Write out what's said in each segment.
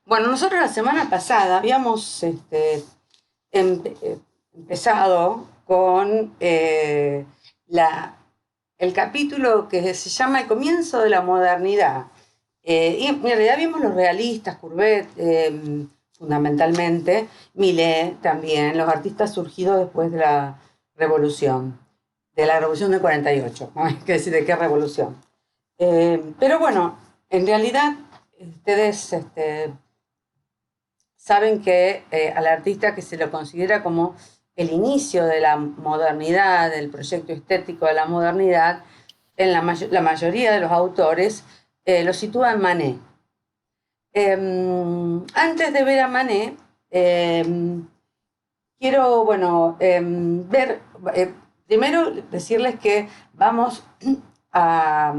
Bueno, nosotros la semana pasada habíamos empezado con el capítulo que se llama El comienzo de la modernidad. Y en realidad vimos los realistas, Courbet, fundamentalmente, Millet también, los artistas surgidos después de la revolución del 48. No hay que decir de qué revolución. Pero bueno, en realidad ustedes saben que al artista que se lo considera como el inicio de la modernidad, del proyecto estético de la modernidad, la mayoría de los autores lo sitúan Manet. Antes de ver a Manet, quiero, bueno, ver, primero decirles que vamos a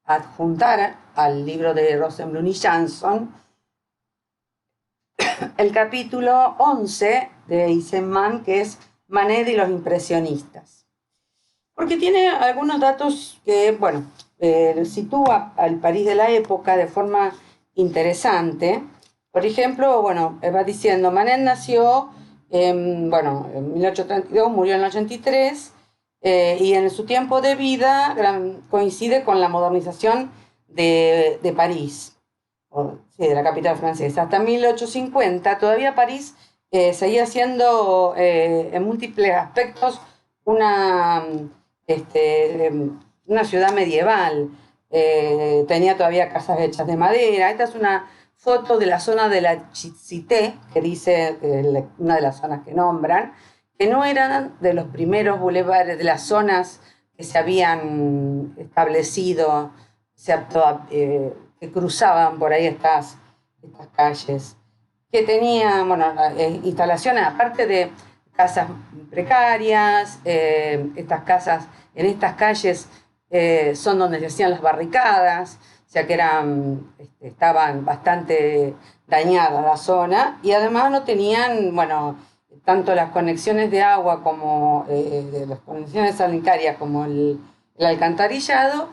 adjuntar al libro de Rosenblum y Jansson el capítulo 11 de Eisenman, que es Manet y los impresionistas. Porque tiene algunos datos que, bueno, sitúa al París de la época de forma interesante. Por ejemplo, bueno, va diciendo, Manet nació en 1832, murió en el 83, y en su tiempo de vida coincide con la modernización de París, sí, de la capital francesa. Hasta 1850 todavía París seguía siendo en múltiples aspectos una, este, una ciudad medieval. Tenía todavía casas hechas de madera. Esta es una foto de la zona de la Cité, que dice una de las zonas que nombran, que no eran de los primeros bulevares, de las zonas que se habían establecido, que cruzaban por ahí estas calles, que tenían, bueno, instalaciones, aparte de casas precarias, en estas calles son donde se hacían las barricadas, o sea que estaban bastante dañadas la zona, y además no tenían, bueno, tanto las conexiones de agua como las conexiones sanitarias como el alcantarillado,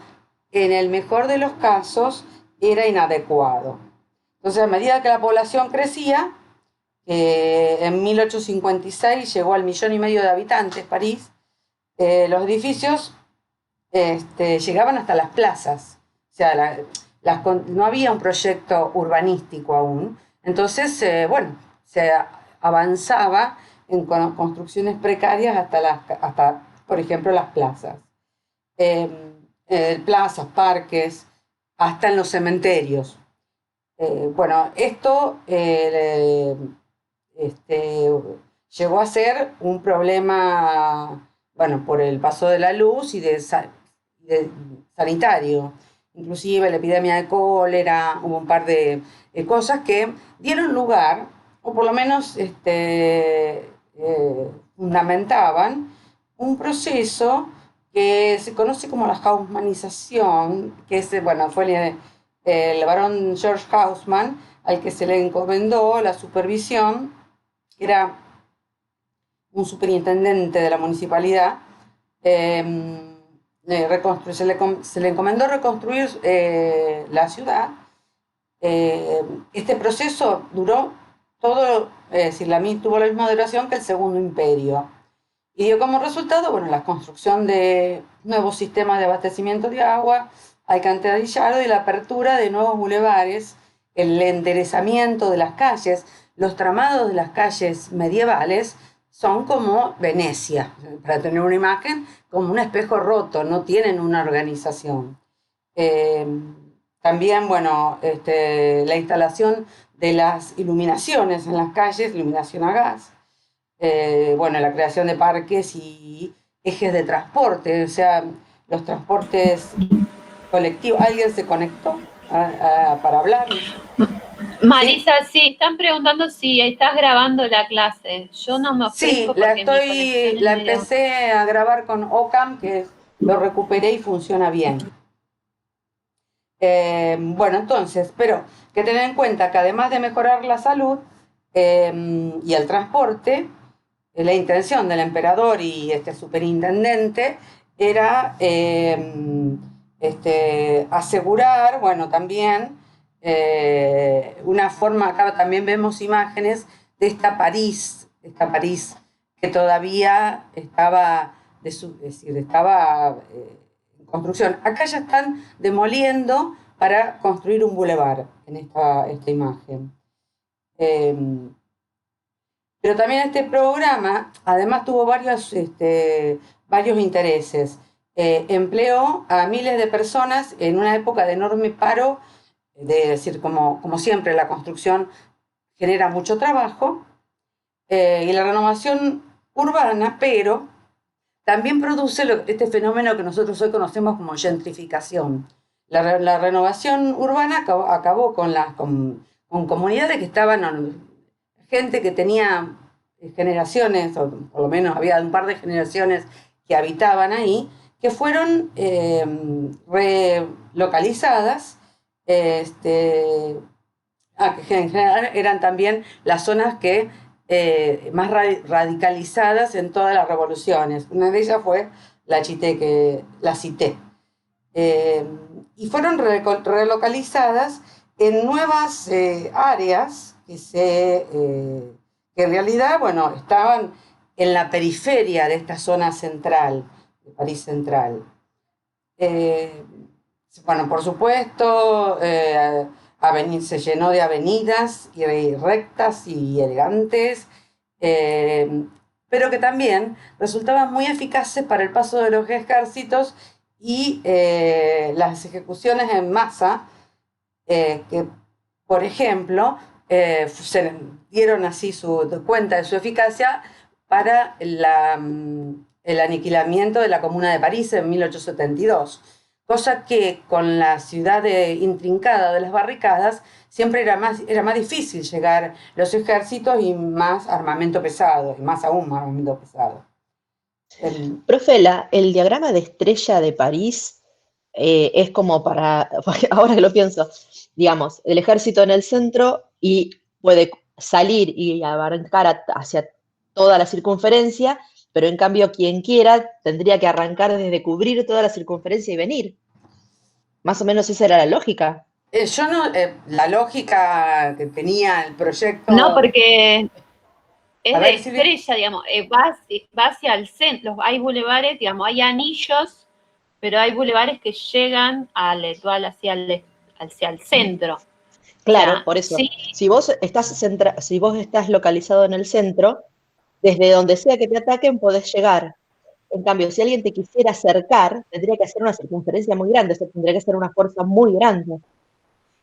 en el mejor de los casos, era inadecuado. Entonces, a medida que la población crecía, en 1856 llegó al 1,5 millones de habitantes París, los edificios llegaban hasta las plazas. O sea, no había un proyecto urbanístico aún. Entonces, bueno, se avanzaba en construcciones precarias hasta, por ejemplo, las plazas. Plazas, parques, hasta en los cementerios. Bueno, esto llegó a ser un problema, bueno, por el paso de la luz y de sanitario. Inclusive la epidemia de cólera, hubo un par de cosas que dieron lugar, o por lo menos fundamentaban, un proceso que se conoce como la Haussmannización, que fue el barón George Haussmann, al que se le encomendó la supervisión, que era un superintendente de la municipalidad. Se le encomendó reconstruir la ciudad. Este proceso duró tuvo la misma duración que el Segundo Imperio. Y dio como resultado, bueno, la construcción de nuevos sistemas de abastecimiento de agua, alcantarillado y la apertura de nuevos bulevares, el enderezamiento de las calles. Los tramados de las calles medievales son como Venecia, para tener una imagen, como un espejo roto, no tienen una organización. Eh, También, bueno, la instalación de las iluminaciones en las calles, iluminación a gas, bueno, la creación de parques y ejes de transporte, o sea, los transportes colectivos. ¿Alguien se conectó para hablar? ¿Sí? Marisa, sí, están preguntando si estás grabando la clase. Yo no me Sí, ofrezco porque mi conexión es la medio... empecé a grabar con Ocam, lo recuperé y funciona bien. Bueno, entonces, pero que tener en cuenta que además de mejorar la salud y el transporte, la intención del emperador y este superintendente era asegurar, bueno, también una forma, acá también vemos imágenes de esta París que todavía estaba, es decir, estaba en construcción. Acá ya están demoliendo para construir un bulevar en esta imagen. Pero también este programa, además, tuvo varios intereses. Empleó a miles de personas en una época de enorme paro, de decir, como siempre, la construcción genera mucho trabajo, y la renovación urbana, pero también produce este fenómeno que nosotros hoy conocemos como gentrificación. La renovación urbana acabó con comunidades que estaban, gente que tenía generaciones, o por lo menos había un par de generaciones que habitaban ahí, que fueron relocalizadas, que en general eran también las zonas que más radicalizadas en todas las revoluciones. Una de ellas fue la Cité. Eh, y fueron relocalizadas en nuevas áreas que en realidad, bueno, estaban en la periferia de esta zona central, de París Central. Bueno, por supuesto, se llenó de avenidas y rectas y elegantes, pero que también resultaban muy eficaces para el paso de los ejércitos y las ejecuciones en masa, que, por ejemplo, se dieron así cuenta de su eficacia para el aniquilamiento de la Comuna de París en 1872. Cosa que con la ciudad intrincada de las barricadas siempre era más difícil llegar los ejércitos y más armamento pesado, y más aún más armamento pesado. Profe, el diagrama de estrella de París es como para, ahora que lo pienso, digamos, el ejército en el centro y puede salir y abarcar hacia toda la circunferencia, pero en cambio quien quiera tendría que arrancar desde cubrir toda la circunferencia y venir. Más o menos esa era la lógica. La lógica que tenía el proyecto... No, porque es ver, de estrella, digamos, va hacia el centro. Hay bulevares, digamos, hay anillos, pero hay bulevares que llegan hacia el centro. Claro, O sea, por eso. sí. Si vos estás localizado en el centro, desde donde sea que te ataquen podés llegar. En cambio, si alguien te quisiera acercar, tendría que hacer una circunferencia muy grande, tendría que ser una fuerza muy grande.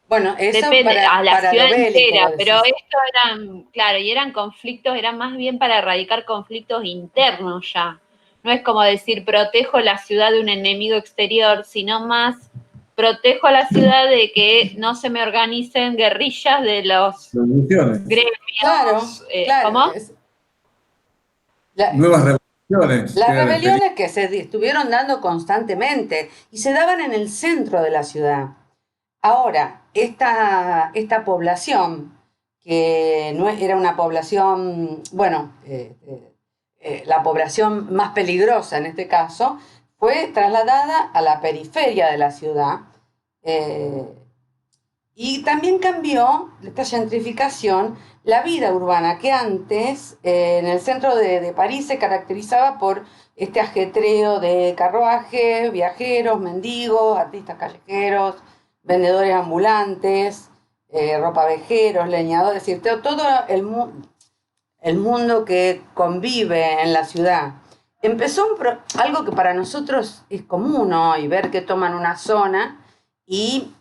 Bueno, eso depende a la para ciudad lo bélico, entera, pero esto eran, claro, y eran conflictos, eran más bien para erradicar conflictos internos ya. No es como decir protejo la ciudad de un enemigo exterior, sino más protejo a la ciudad de que no se me organicen guerrillas de los gremios. Claro, ¿Cómo? Nuevas revoluciones. Las rebeliones que se estuvieron dando constantemente y se daban en el centro de la ciudad. Ahora, esta población, que no era una población, bueno, la población más peligrosa en este caso, fue trasladada a la periferia de la ciudad, y también cambió esta gentrificación la vida urbana, que antes en el centro de París se caracterizaba por este ajetreo de carruajes, viajeros, mendigos, artistas callejeros, vendedores ambulantes, ropavejeros, leñadores, es decir, todo el mundo que convive en la ciudad. Empezó algo que para nosotros es común hoy, ver que toman una zona y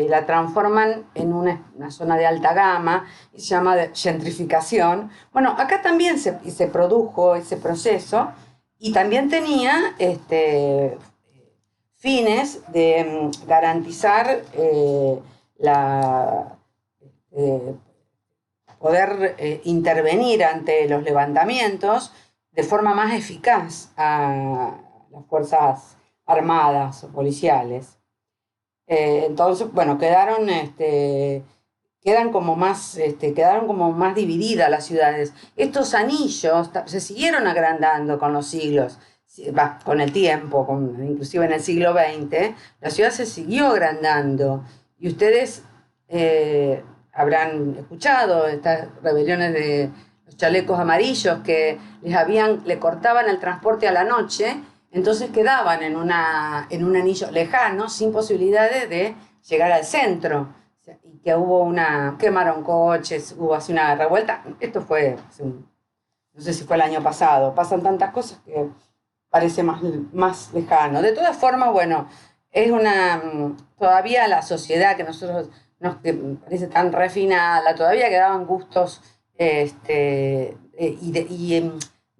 la transforman en una zona de alta gama, y se llama gentrificación. Bueno, acá también se produjo ese proceso y también tenía fines de garantizar poder intervenir ante los levantamientos de forma más eficaz a las fuerzas armadas o policiales. Entonces, bueno, quedaron como más divididas las ciudades. Estos anillos se siguieron agrandando con los siglos, con el tiempo, inclusive en el siglo XX, la ciudad se siguió agrandando. Y ustedes habrán escuchado estas rebeliones de los chalecos amarillos que le cortaban el transporte a la noche, entonces quedaban en en un anillo lejano, sin posibilidades de llegar al centro. Y que quemaron coches, hubo así una revuelta. Esto fue, no sé si fue el año pasado. Pasan tantas cosas que parece más lejano. De todas formas, bueno, es todavía la sociedad que nosotros que parece tan refinada, todavía quedaban gustos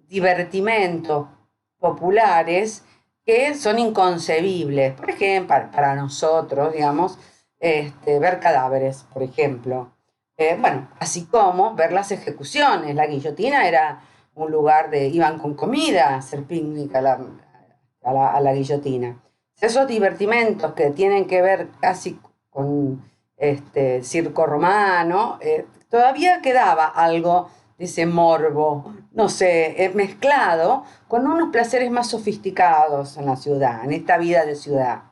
divertimentos populares que son inconcebibles. Por ejemplo, para nosotros, digamos, ver cadáveres, por ejemplo. Bueno, así como ver las ejecuciones. La guillotina era un lugar iban con comida a hacer picnic a la guillotina. Esos divertimentos que tienen que ver casi con circo romano, todavía quedaba algo de ese morbo, no sé, mezclado con unos placeres más sofisticados en la ciudad, en esta vida de ciudad.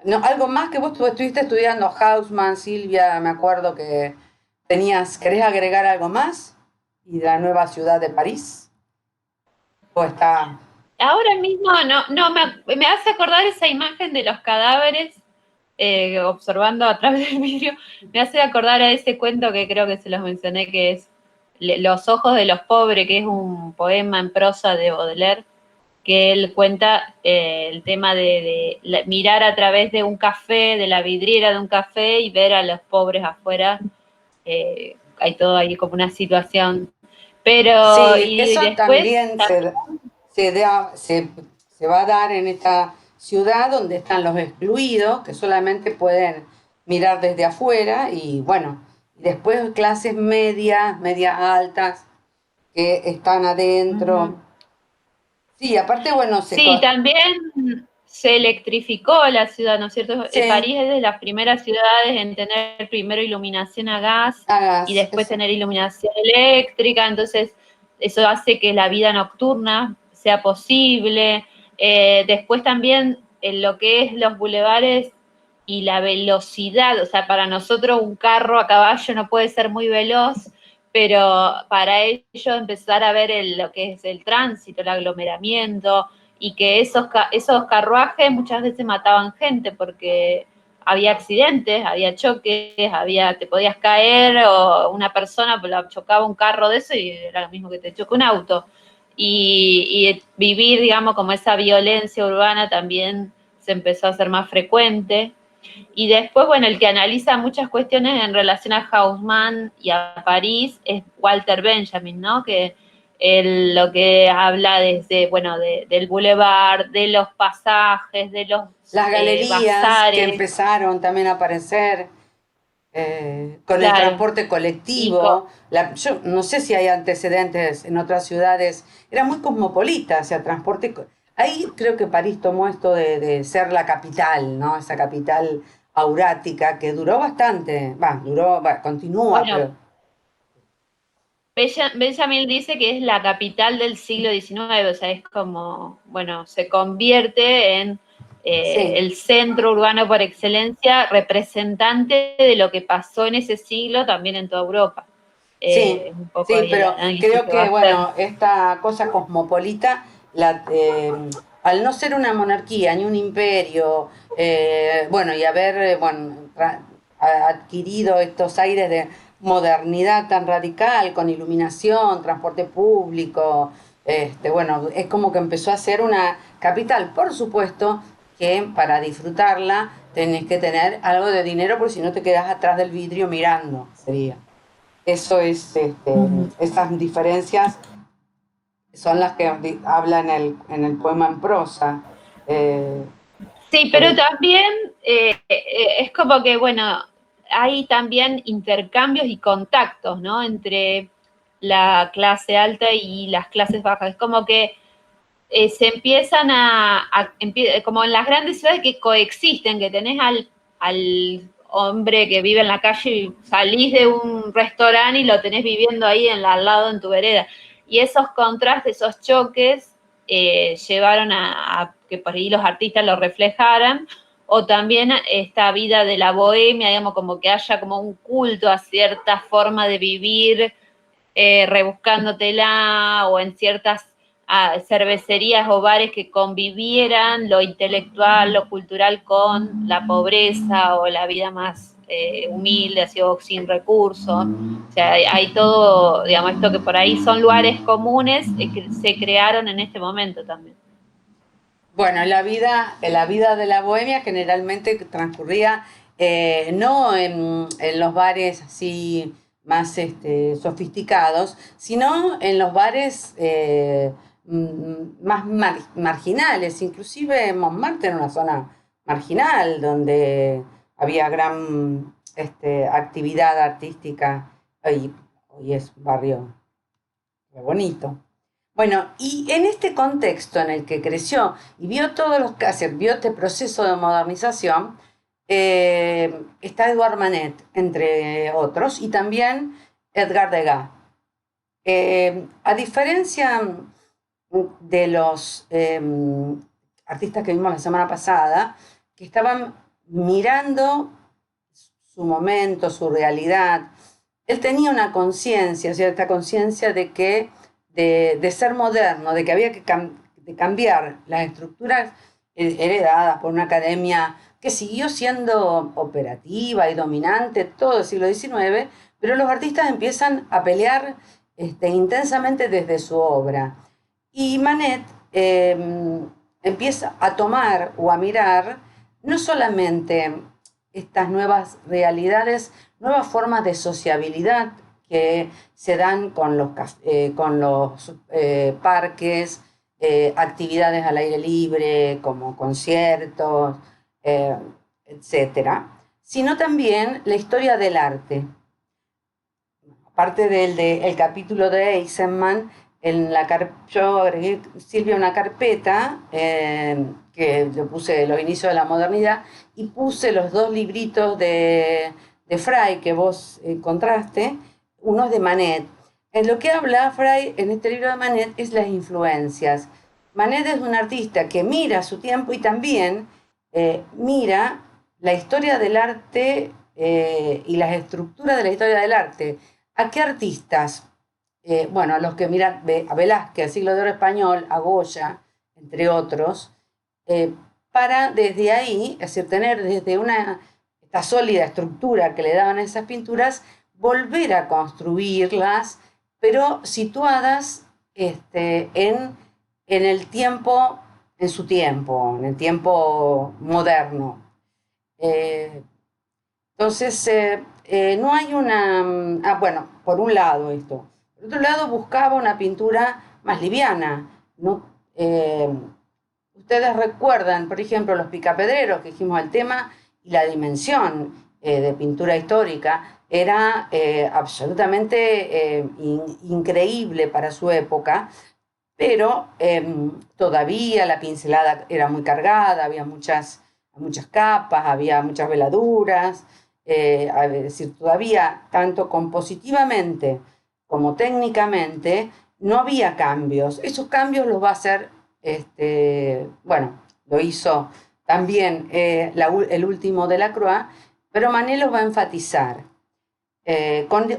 No, algo más que vos estuviste estudiando Haussmann, Silvia, me acuerdo que ¿querés agregar algo más? ¿Y de la nueva ciudad de París? ¿O está...? Ahora mismo no me hace acordar esa imagen de los cadáveres observando a través del vidrio, me hace acordar a ese cuento que creo que se los mencioné, que es Los ojos de los pobres, que es un poema en prosa de Baudelaire, que él cuenta el tema de mirar a través de un café, de la vidriera de un café y ver a los pobres afuera. Hay todo ahí como una situación. Pero, Sí, y eso después... también se va a dar en esta ciudad donde están los excluidos, que solamente pueden mirar desde afuera, y bueno, después clases medias altas, que están adentro. Sí, aparte, bueno, Sí, también se electrificó la ciudad, ¿no es cierto? sí, París es de las primeras ciudades en tener primero iluminación a gas y hagas después eso. tener iluminación eléctrica, entonces eso hace que la vida nocturna sea posible. Después también en lo que es los bulevares y la velocidad, o sea, para nosotros un carro a caballo no puede ser muy veloz, pero para ellos empezar a ver lo que es el tránsito, el aglomeramiento, y que esos carruajes muchas veces mataban gente porque había accidentes, había choques, te podías caer o una persona chocaba un carro de eso y era lo mismo que te choque un auto. Y vivir, digamos, como esa violencia urbana también se empezó a hacer más frecuente. Y después, bueno, el que analiza muchas cuestiones en relación a Haussmann y a París es Walter Benjamin, ¿no? Que él lo que habla desde, bueno, del boulevard, de los pasajes, de los Las galerías que bazares, empezaron también a aparecer, con el claro, transporte y colectivo. Yo no sé si hay antecedentes en otras ciudades. Era muy cosmopolita, o sea, Ahí creo que París tomó esto de ser la capital, ¿no? Esa capital aurática que duró bastante. Continúa, bueno, pero Benjamin dice que es la capital del siglo XIX, o sea, es como, bueno, se convierte en sí. el centro urbano por excelencia, representante de lo que pasó en ese siglo también en toda Europa. Sí, Un poco sí, ahí el pero análisis creo que va a que, hacer. bueno, esta cosa cosmopolita, al no ser una monarquía ni un imperio, bueno, y haber, adquirido estos aires de modernidad tan radical, con iluminación, transporte público, bueno, es como que empezó a ser una capital. Por supuesto que para disfrutarla tenés que tener algo de dinero, porque si no te quedás atrás del vidrio mirando, sería. Eso es, esas diferencias son las que habla en el poema en prosa. Eh, Sí, pero eh, también es como que, bueno, hay también intercambios y contactos, ¿no? Entre la clase alta y las clases bajas. Es como que se empiezan como en las grandes ciudades que coexisten, que tenés al hombre que vive en la calle y salís de un restaurante y lo tenés viviendo ahí al lado en tu vereda. Y esos contrastes, esos choques, llevaron a que por ahí los artistas lo reflejaran o también esta vida de la bohemia, digamos, como que haya como un culto a cierta forma de vivir, rebuscándotela, o en ciertas cervecerías o bares que convivieran lo intelectual, lo cultural con la pobreza o la vida más humilde, así, o sin recursos. O sea, hay todo, digamos, esto que por ahí son lugares comunes que se crearon en este momento también. Bueno, la vida de la bohemia generalmente transcurría no en los bares así más sofisticados, sino en los bares más marginales. Inclusive Montmartre era una zona marginal donde había gran actividad artística. Hoy es un barrio muy bonito. Bueno, y en este contexto en el que creció y vio todos los casos, vio este proceso de modernización, está Edouard Manet, entre otros, y también Edgar Degas. A diferencia de los artistas que vimos la semana pasada, que estaban mirando su momento, su realidad, él tenía una conciencia, cierta conciencia de que de ser moderno, de que había que de cambiar las estructuras heredadas por una academia que siguió siendo operativa y dominante todo el siglo XIX, pero los artistas empiezan a pelear intensamente desde su obra. Y Manet empieza a tomar o a mirar no solamente estas nuevas realidades, nuevas formas de sociabilidad que se dan con los parques, actividades al aire libre, como conciertos, etcétera, sino también la historia del arte. Aparte del capítulo de Eisenman, yo agregué, Silvia, una carpeta que le puse los inicios de la modernidad y puse los dos libritos de Frey que vos encontraste, uno es de Manet. En lo que habla Frey en este libro de Manet es las influencias. Manet es un artista que mira su tiempo y también mira la historia del arte y las estructuras de la historia del arte. ¿A qué artistas? Bueno, a los que miran a Velázquez, al Siglo de Oro Español, a Goya, entre otros, para desde ahí, es decir, tener desde esta sólida estructura que le daban a esas pinturas, volver a construirlas, pero situadas en el tiempo, en su tiempo, en el tiempo moderno. Entonces, no hay una... bueno, por un lado esto. Por otro lado, buscaba una pintura más liviana. ¿No? Ustedes recuerdan, por ejemplo, los picapedreros, que dijimos el tema, y la dimensión de pintura histórica era absolutamente increíble para su época, pero todavía la pincelada era muy cargada, había muchas capas, había muchas veladuras, es decir, todavía tanto compositivamente como técnicamente no había cambios. Esos cambios los va a hacer, bueno, lo hizo también el último Delacroix, pero Manet los va a enfatizar.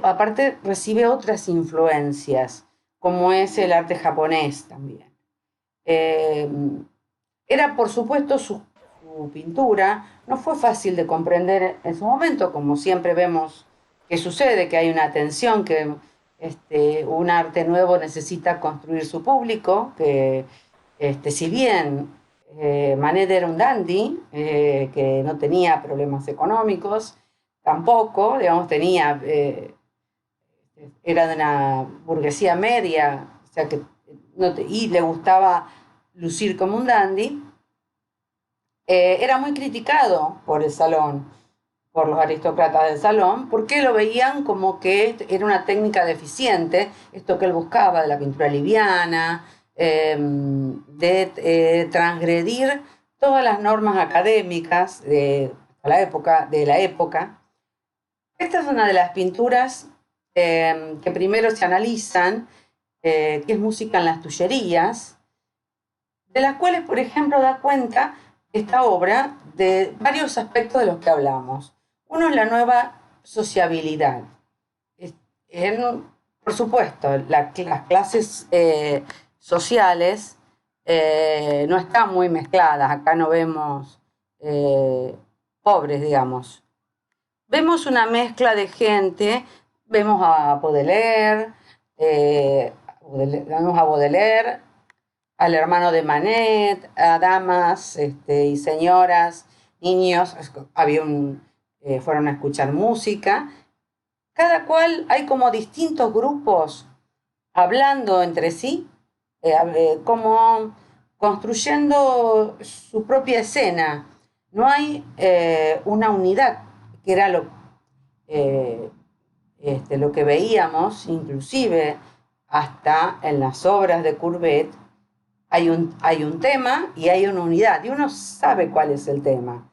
Aparte recibe otras influencias, como es el arte japonés también. Era, por supuesto, su pintura, no fue fácil de comprender en su momento, como siempre vemos que sucede, que hay una tensión, que un arte nuevo necesita construir su público, que si bien Manet era un dandy, que no tenía problemas económicos, tampoco, digamos, era de una burguesía media, o sea que y le gustaba lucir como un dandy, era muy criticado por el salón, por los aristócratas del salón, porque lo veían como que era una técnica deficiente, esto que él buscaba de la pintura liviana, de transgredir todas las normas académicas de la época. Esta es una de las pinturas que primero se analizan, que es Música en las Tullerías, de las cuales, por ejemplo, da cuenta esta obra de varios aspectos de los que hablamos. Uno es la nueva sociabilidad. Por supuesto, las clases sociales no están muy mezcladas. Acá no vemos pobres, digamos. Vemos una mezcla de gente. Vemos a Baudelaire, al hermano de Manet, a damas y señoras, niños. Fueron a escuchar música. Cada cual, hay como distintos grupos hablando entre sí, como construyendo su propia escena. No hay una unidad, que era lo que veíamos, inclusive hasta en las obras de Courbet. Hay un tema y hay una unidad, y uno sabe cuál es el tema.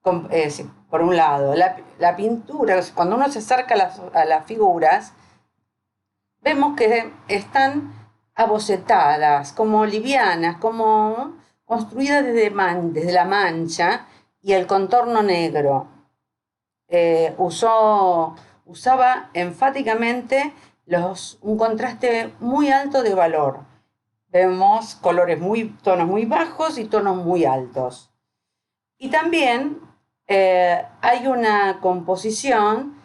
Por un lado, la pintura, cuando uno se acerca a las figuras, vemos que están abocetadas, como livianas, como construidas desde la mancha y el contorno negro. Usaba enfáticamente un contraste muy alto de valor. Vemos tonos muy bajos y tonos muy altos. Y también hay una composición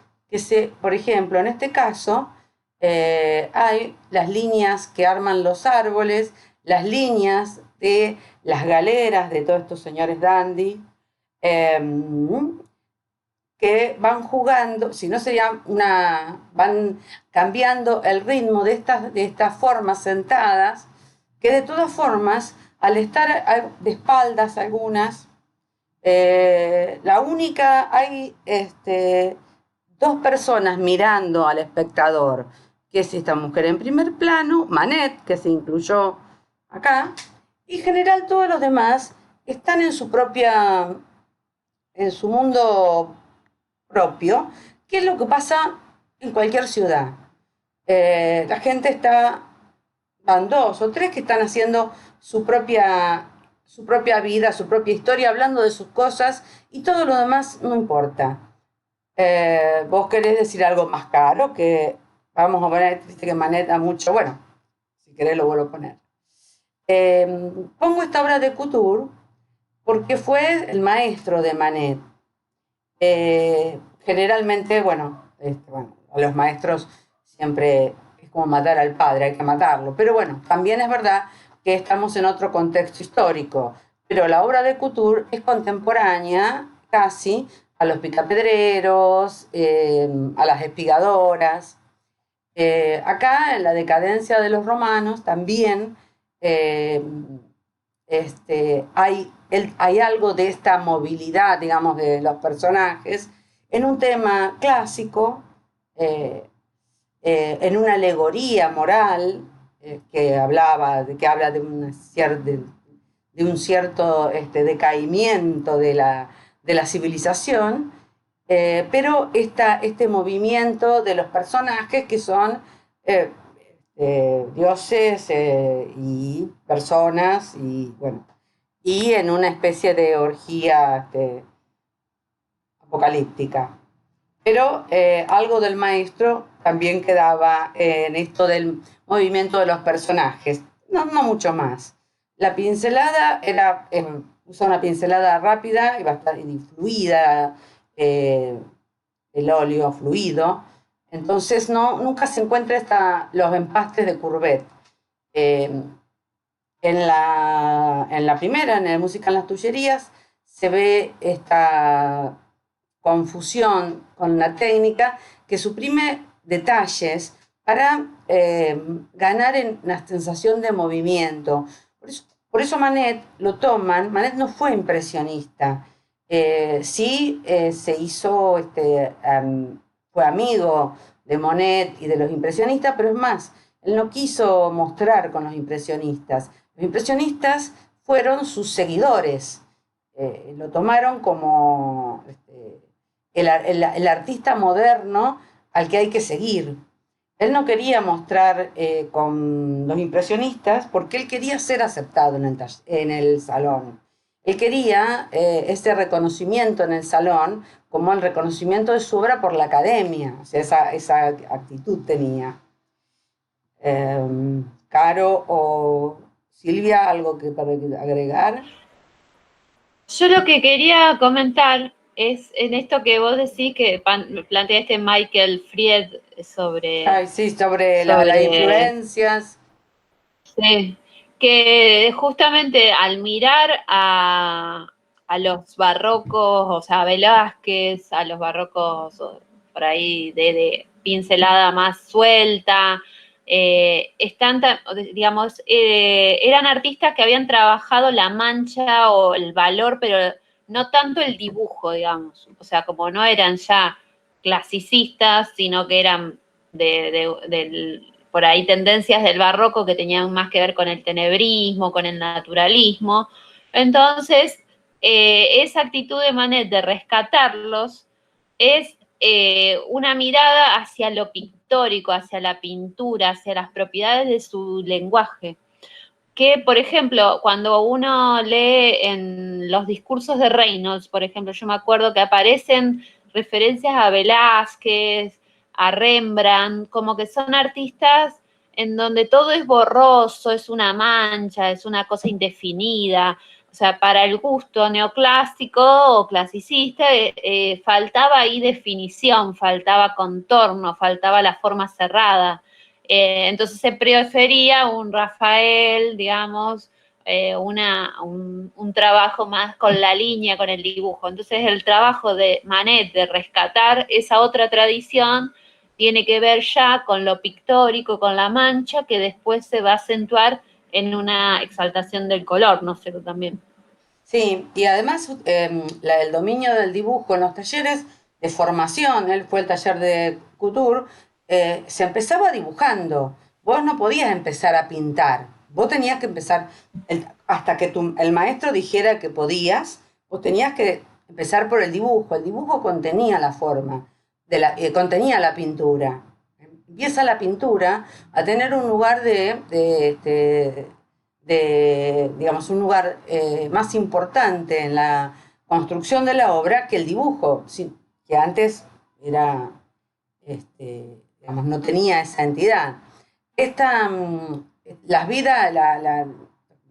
por ejemplo, en este caso, hay las líneas que arman los árboles, las líneas de las galeras de todos estos señores dandy, que van jugando, si no sería van cambiando el ritmo de estas formas sentadas, que de todas formas, al estar de espaldas algunas, hay dos personas mirando al espectador, que es esta mujer en primer plano, Manet, que se incluyó acá, y en general todos los demás están en su mundo propio, que es lo que pasa en cualquier ciudad. La gente van dos o tres que están haciendo su propia vida, su propia historia, hablando de sus cosas, y todo lo demás no importa. Vos querés decir algo más caro, que vamos a poner, viste que Manet da mucho, bueno, si querés lo vuelvo a poner. Pongo esta obra de Couture porque fue el maestro de Manet. Generalmente, a los maestros siempre es como matar al padre, hay que matarlo, pero bueno, también es verdad que estamos en otro contexto histórico, pero la obra de Couture es contemporánea casi a los picapedreros, a las espigadoras. Acá, en la decadencia de los romanos, también hay algo de esta movilidad, digamos, de los personajes, en un tema clásico, en una alegoría moral, que habla de un cierto decaimiento de la civilización, pero este movimiento de los personajes que son dioses y personas, y en una especie de orgía apocalíptica. Pero algo del maestro también quedaba en esto del movimiento de los personajes, no mucho más. La pincelada usa una pincelada rápida y bastante fluida, el óleo fluido, entonces nunca se encuentra los empastes de Courbet. En la primera, en el Música en las Tullerías, se ve esta confusión con la técnica que suprime detalles para ganar en la sensación de movimiento. Por eso Manet lo toman. Manet no fue impresionista. Sí se hizo, fue amigo de Monet y de los impresionistas, pero es más, él no quiso mostrar con los impresionistas. Los impresionistas fueron sus seguidores. Lo tomaron como el artista moderno al que hay que seguir. Él no quería mostrar con los impresionistas porque él quería ser aceptado en el salón. Él quería ese reconocimiento en el salón como el reconocimiento de su obra por la academia, o sea, esa actitud tenía. Caro o Silvia, ¿algo que para agregar? Yo lo que quería comentar es en esto que vos decís que planteaste Michael Fried Ay, sí, sobre las sobre influencias. sí, que justamente al mirar a los barrocos, o sea, a Velázquez, a los barrocos por ahí de pincelada más suelta, digamos, eran artistas que habían trabajado la mancha o el valor, pero no tanto el dibujo, digamos. O sea, como no eran ya clasicistas, sino que eran del por ahí tendencias del barroco que tenían más que ver con el tenebrismo, con el naturalismo. Entonces, esa actitud de Manet de rescatarlos es una mirada hacia lo pictórico, hacia la pintura, hacia las propiedades de su lenguaje. Que, por ejemplo, cuando uno lee en los discursos de Reynolds, por ejemplo, yo me acuerdo que aparecen referencias a Velázquez, a Rembrandt, como que son artistas en donde todo es borroso, es una mancha, es una cosa indefinida. O sea, para el gusto neoclásico o clasicista faltaba ahí definición, faltaba contorno, faltaba la forma cerrada. Entonces se prefería un Rafael, digamos, un trabajo más con la línea, con el dibujo. Entonces el trabajo de Manet de rescatar esa otra tradición tiene que ver ya con lo pictórico, con la mancha, que después se va a acentuar en una exaltación del color, ¿no sé, también? Sí, y además el dominio del dibujo en los talleres de formación, él fue el taller de couture, se empezaba dibujando. Vos no podías empezar a pintar. Vos tenías que empezar, hasta que el maestro dijera que podías, vos tenías que empezar por el dibujo. El dibujo contenía la forma, contenía la pintura. Empieza la pintura a tener un lugar digamos, un lugar más importante en la construcción de la obra que el dibujo, que antes era, digamos, no tenía esa entidad. Esta, las vidas,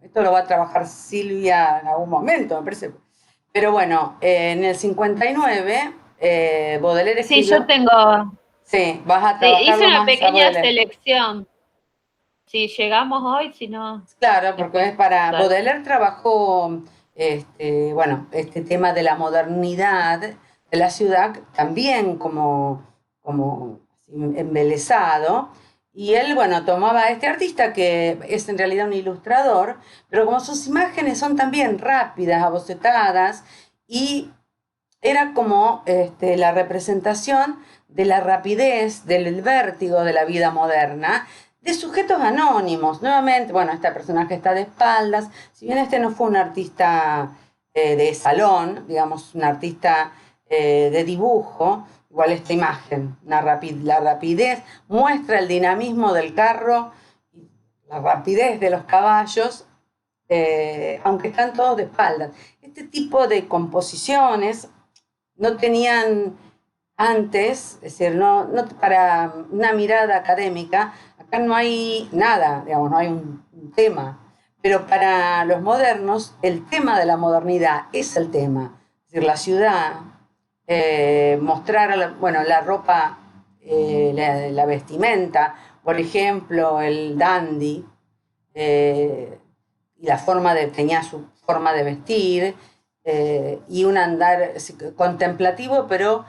esto lo va a trabajar Silvia en algún momento, me parece. Pero bueno, en el 59, Baudelaire Sí, yo escribió, tengo, sí, vas a hice trabajarlo una más a pequeña Baudelaire. selección. Si llegamos hoy, si no, Claro, porque después. es para. Dale. Baudelaire trabajó, bueno, este tema de la modernidad de la ciudad también como embelesado. Y él, bueno, tomaba a este artista que es en realidad un ilustrador, pero como sus imágenes son también rápidas, abocetadas, y era como la representación de la rapidez, del vértigo de la vida moderna, de sujetos anónimos. Nuevamente, bueno, este personaje está de espaldas, si bien este no fue un artista de salón, digamos, un artista de dibujo, igual esta imagen, la rapidez, muestra el dinamismo del carro, la rapidez de los caballos, aunque están todos de espaldas. Este tipo de composiciones no tenían antes, es decir, para una mirada académica, acá no hay nada, digamos, no hay un tema, pero para los modernos, el tema de la modernidad es el tema, es decir, la ciudad, mostrar, bueno, la ropa, la vestimenta, por ejemplo, el dandy, y tenía su forma de vestir, y un andar contemplativo, pero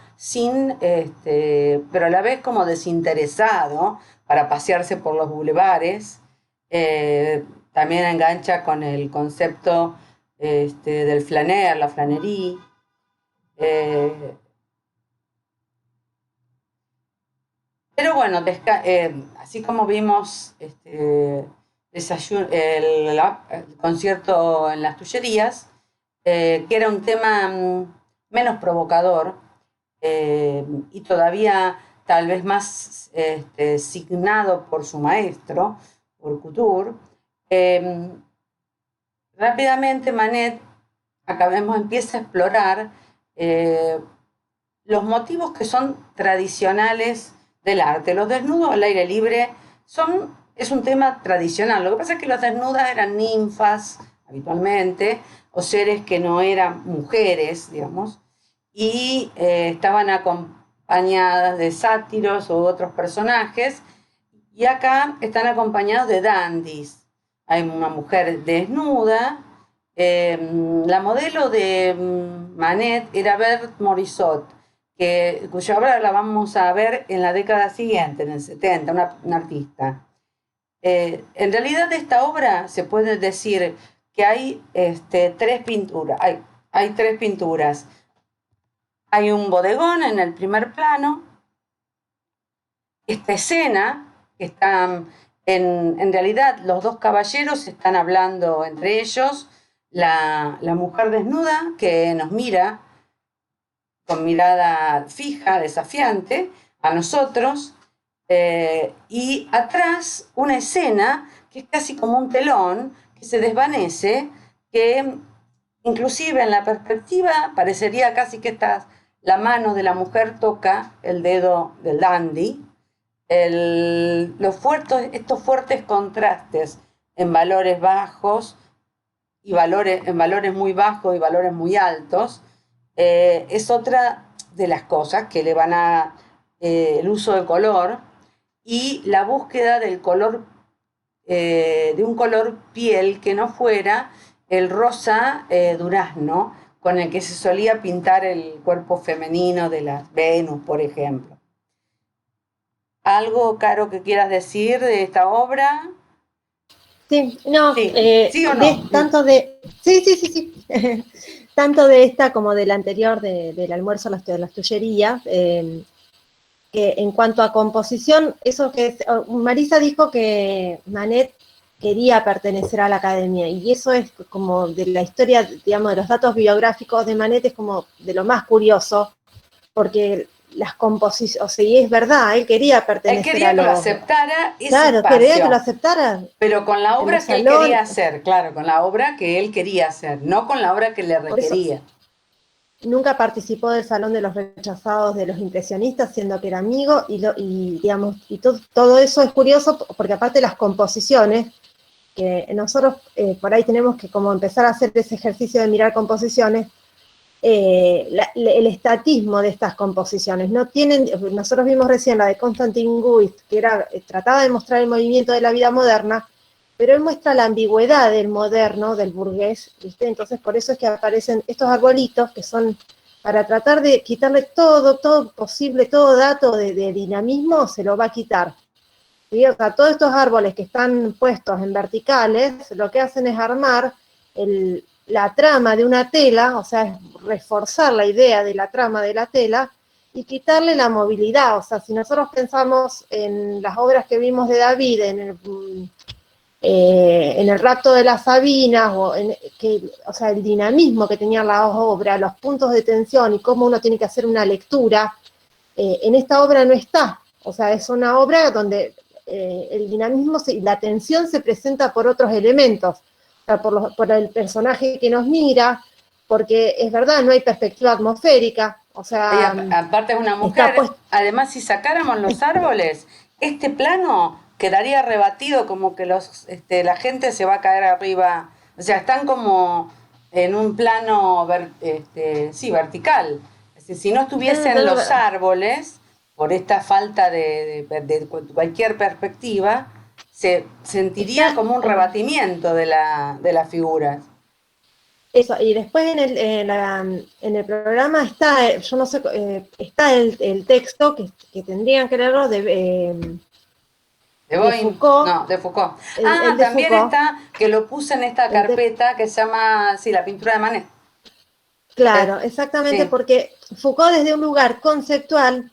pero a la vez como desinteresado para pasearse por los bulevares. También engancha con el concepto del flaner, la flanería. eh, pero bueno, así como vimos el concierto en las Tullerías, que era un tema menos provocador, y todavía tal vez más signado por su maestro, por Couture. eh, Rápidamente Manet empieza a explorar los motivos que son tradicionales del arte. Los desnudos al aire libre es un tema tradicional. Lo que pasa es que las desnudas eran ninfas, habitualmente, o seres que no eran mujeres, digamos, y estaban acompañadas de sátiros u otros personajes, y acá están acompañados de dandies. Hay una mujer desnuda. La modelo de Manet era Berthe Morisot, cuya obra la vamos a ver en la década siguiente, en el 70, una artista. En realidad de esta obra se puede decir que hay tres pinturas. Hay tres pinturas. Hay un bodegón en el primer plano. Esta escena, que están, en realidad los dos caballeros están hablando entre ellos. La mujer desnuda que nos mira con mirada fija, desafiante, a nosotros, y atrás una escena que es casi como un telón, que se desvanece, que inclusive en la perspectiva parecería casi que la mano de la mujer toca el dedo del dandy. Estos fuertes contrastes en valores bajos, en valores muy bajos y valores muy altos, es otra de las cosas que le van a el uso del color y la búsqueda del color, de un color piel que no fuera el rosa durazno con el que se solía pintar el cuerpo femenino de las Venus, por ejemplo. ¿Algo, Caro, que quieras decir de esta obra? Sí, no, ¿Sí? ¿Sí o no? Sí. Tanto de esta como de la anterior, del almuerzo de las tullerías, que en cuanto a composición, Marisa dijo que Manet quería pertenecer a la academia, y eso es como de la historia, digamos, de los datos biográficos de Manet, es como de lo más curioso, porque las composiciones, o sea, y es verdad, él quería pertenecer él quería a que lo aceptara ese espacio. Quería que lo aceptara. Pero con la obra que él quería hacer, claro, con la obra que él quería hacer, no con la obra que le requería. Nunca participó del Salón de los Rechazados de los Impresionistas, siendo que era amigo, y todo eso es curioso, porque aparte las composiciones, que nosotros por ahí tenemos que como empezar a hacer ese ejercicio de mirar composiciones, el estatismo de estas composiciones. Nosotros vimos recién la de Constantin Guist, que trataba de mostrar el movimiento de la vida moderna, pero él muestra la ambigüedad del moderno, del burgués, ¿viste? Entonces por eso es que aparecen estos arbolitos que son para tratar de quitarle todo posible, todo dato de dinamismo, se lo va a quitar. ¿Sí? O sea, todos estos árboles que están puestos en verticales, lo que hacen es armar la trama de una tela, o sea, es reforzar la idea de la trama de la tela y quitarle la movilidad. O sea, si nosotros pensamos en las obras que vimos de David, en el rapto de las Sabinas, o sea, el dinamismo que tenía la obra, los puntos de tensión y cómo uno tiene que hacer una lectura, en esta obra no está. O sea, es una obra donde el dinamismo y la tensión se presenta por otros elementos. O sea, por el personaje que nos mira, porque es verdad, no hay perspectiva atmosférica, o sea... Y aparte es una mujer, además si sacáramos los árboles, este plano quedaría rebatido, como que la gente se va a caer arriba, o sea, están como en un plano vertical. Es decir, si no estuviesen los árboles, por esta falta de cualquier perspectiva, se sentiría como un rebatimiento de las figuras. Eso, y después en el programa está, yo no sé, está el texto que tendrían que leerlo de Foucault. No, de Foucault. También Foucault. Está, que lo puse en esta carpeta que se llama, la pintura de Manet. Claro, exactamente, sí. Porque Foucault desde un lugar conceptual,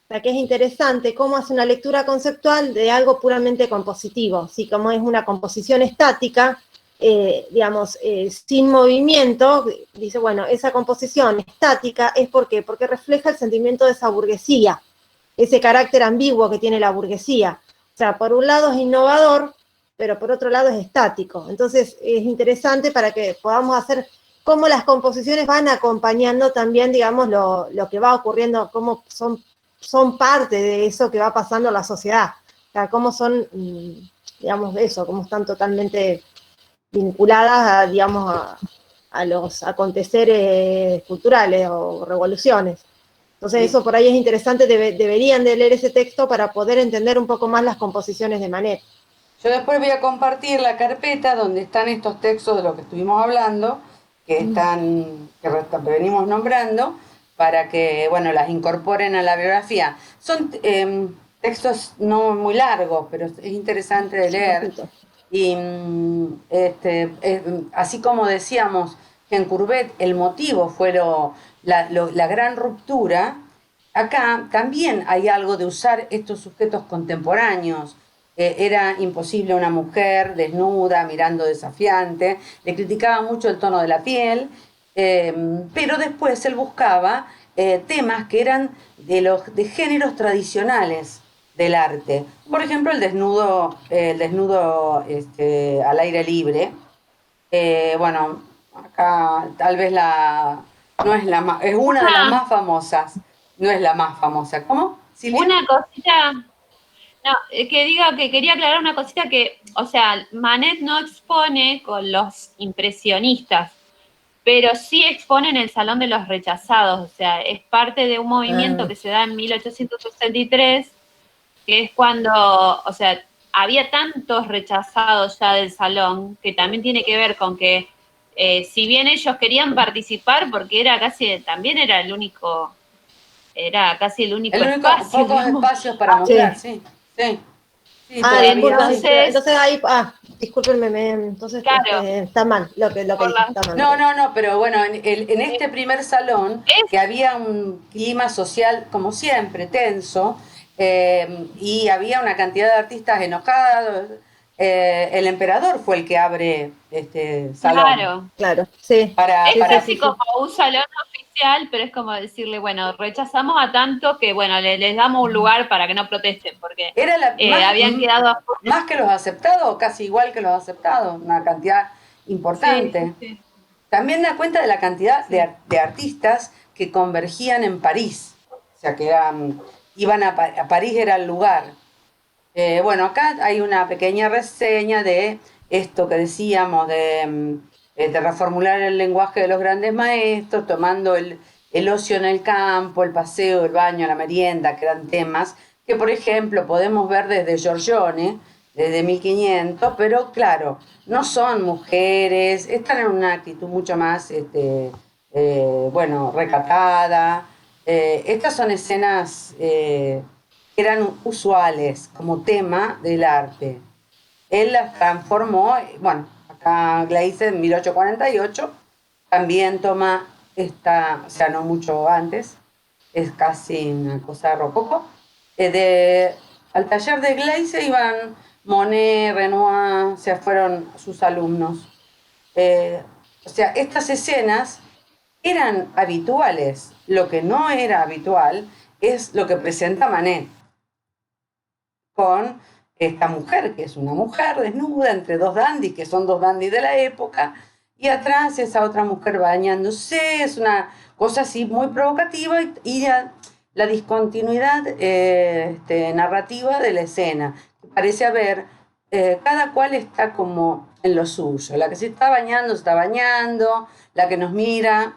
o sea, que es interesante cómo hace una lectura conceptual de algo puramente compositivo, ¿sí? Como es una composición estática, sin movimiento, dice, bueno, esa composición estática es porque refleja el sentimiento de esa burguesía, ese carácter ambiguo que tiene la burguesía. O sea, por un lado es innovador, pero por otro lado es estático. Entonces es interesante para que podamos hacer cómo las composiciones van acompañando también, digamos, lo que va ocurriendo, cómo son parte de eso que va pasando en la sociedad. O sea, cómo son, digamos, eso, cómo están totalmente vinculadas a, digamos, a los aconteceres culturales o revoluciones. Entonces eso por ahí es interesante, deberían de leer ese texto para poder entender un poco más las composiciones de Manet. Yo después voy a compartir la carpeta donde están estos textos de los que estuvimos hablando, que venimos nombrando, para que, bueno, las incorporen a la biografía. Son textos no muy largos, pero es interesante de leer. Y así como decíamos que en Courbet el motivo fue la gran ruptura, acá también hay algo de usar estos sujetos contemporáneos. Era imposible una mujer desnuda, mirando desafiante, le criticaba mucho el tono de la piel, pero después él buscaba temas que eran de géneros tradicionales del arte. Por ejemplo, el desnudo al aire libre. Bueno, acá tal vez no es es una de las más famosas, no es la más famosa. ¿Cómo, Silvia? Una cosita, no, que diga que quería aclarar una cosita que, o sea, Manet no expone con los impresionistas, pero sí expone en el Salón de los Rechazados, o sea, es parte de un movimiento que se da en 1863, que es cuando, o sea, había tantos rechazados ya del salón, que también tiene que ver con que, si bien ellos querían participar, porque también era el único, era casi el único espacio. Pocos espacios para mostrar, sí. Entonces ahí, discúlpenme, entonces claro, está mal lo que dije, está mal. No, pero bueno, en este primer salón, que había un clima social, como siempre, tenso, y había una cantidad de artistas enojados, el emperador fue el que abre este salón. Claro, sí. Es casi como un salón oficial, pero es como decirle, bueno, rechazamos a tanto que, bueno, les damos un lugar para que no protesten, porque habían quedado... Más que los aceptados, casi igual que los aceptados, una cantidad importante. Sí. También da cuenta de la cantidad de artistas que convergían en París, o sea, que iban a París, era el lugar. Bueno, acá hay una pequeña reseña de esto que decíamos, de reformular el lenguaje de los grandes maestros, tomando el ocio en el campo, el paseo, el baño, la merienda, que eran temas que, por ejemplo, podemos ver desde Giorgione, desde 1500, pero claro, no son mujeres, están en una actitud mucho más, recatada. Estas son escenas que eran usuales como tema del arte. Él las transformó, bueno, acá Gleizes en 1848 también toma esta, o sea, no mucho antes, es casi una cosa rococó. Al taller de Gleizes iban Monet, Renoir, o sea, fueron sus alumnos. O sea, estas escenas eran habituales. Lo que no era habitual es lo que presenta Manet con esta mujer, que es una mujer desnuda entre dos dandis, que son dos dandis de la época, y atrás esa otra mujer bañándose, es una cosa así muy provocativa, y la discontinuidad narrativa de la escena. Parece haber, cada cual está como en lo suyo. La que se está bañando, la que nos mira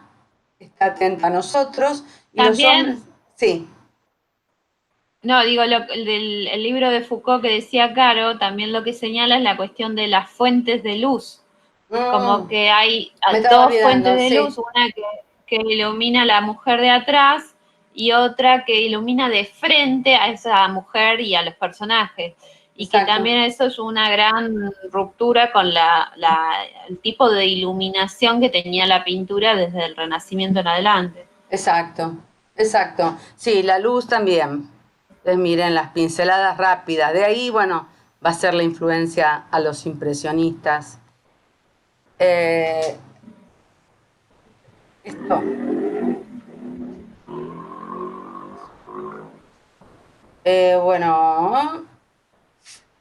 está atenta a nosotros, y también, los hombres, sí. No, digo, el libro de Foucault que decía Caro, también lo que señala es la cuestión de las fuentes de luz. Como que hay dos fuentes de luz, una que ilumina a la mujer de atrás y otra que ilumina de frente a esa mujer y a los personajes. Y que también eso es una gran ruptura con el tipo de iluminación que tenía la pintura desde el Renacimiento en adelante. Exacto. Sí, la luz también. Entonces, miren, las pinceladas rápidas. De ahí, bueno, va a ser la influencia a los impresionistas. Esto. Bueno,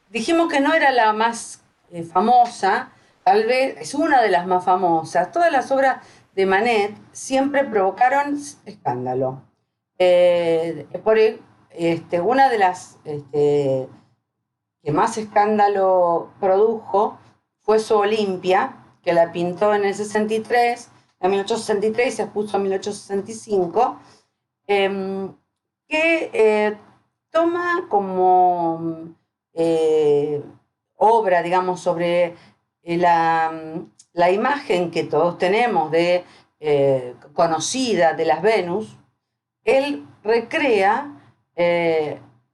dijimos que no era la más famosa, tal vez es una de las más famosas. Todas las obras de Manet siempre provocaron escándalo. Una de las que más escándalo produjo fue su Olimpia, que la pintó en el 63, en 1863 y se expuso en 1865, que toma como obra, digamos, sobre la imagen que todos tenemos de conocida de las Venus. Él recrea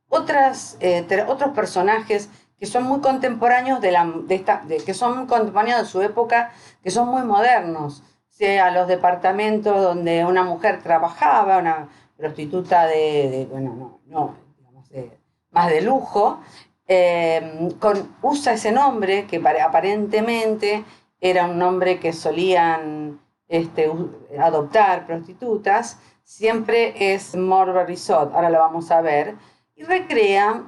otros personajes que son muy contemporáneos que son muy contemporáneos de su época, que son muy modernos, sea los departamentos donde una mujer trabajaba, una prostituta digamos, más de lujo, usa ese nombre que aparentemente era un nombre que solían adoptar prostitutas, siempre es Morbury Sod, ahora lo vamos a ver, y recrea,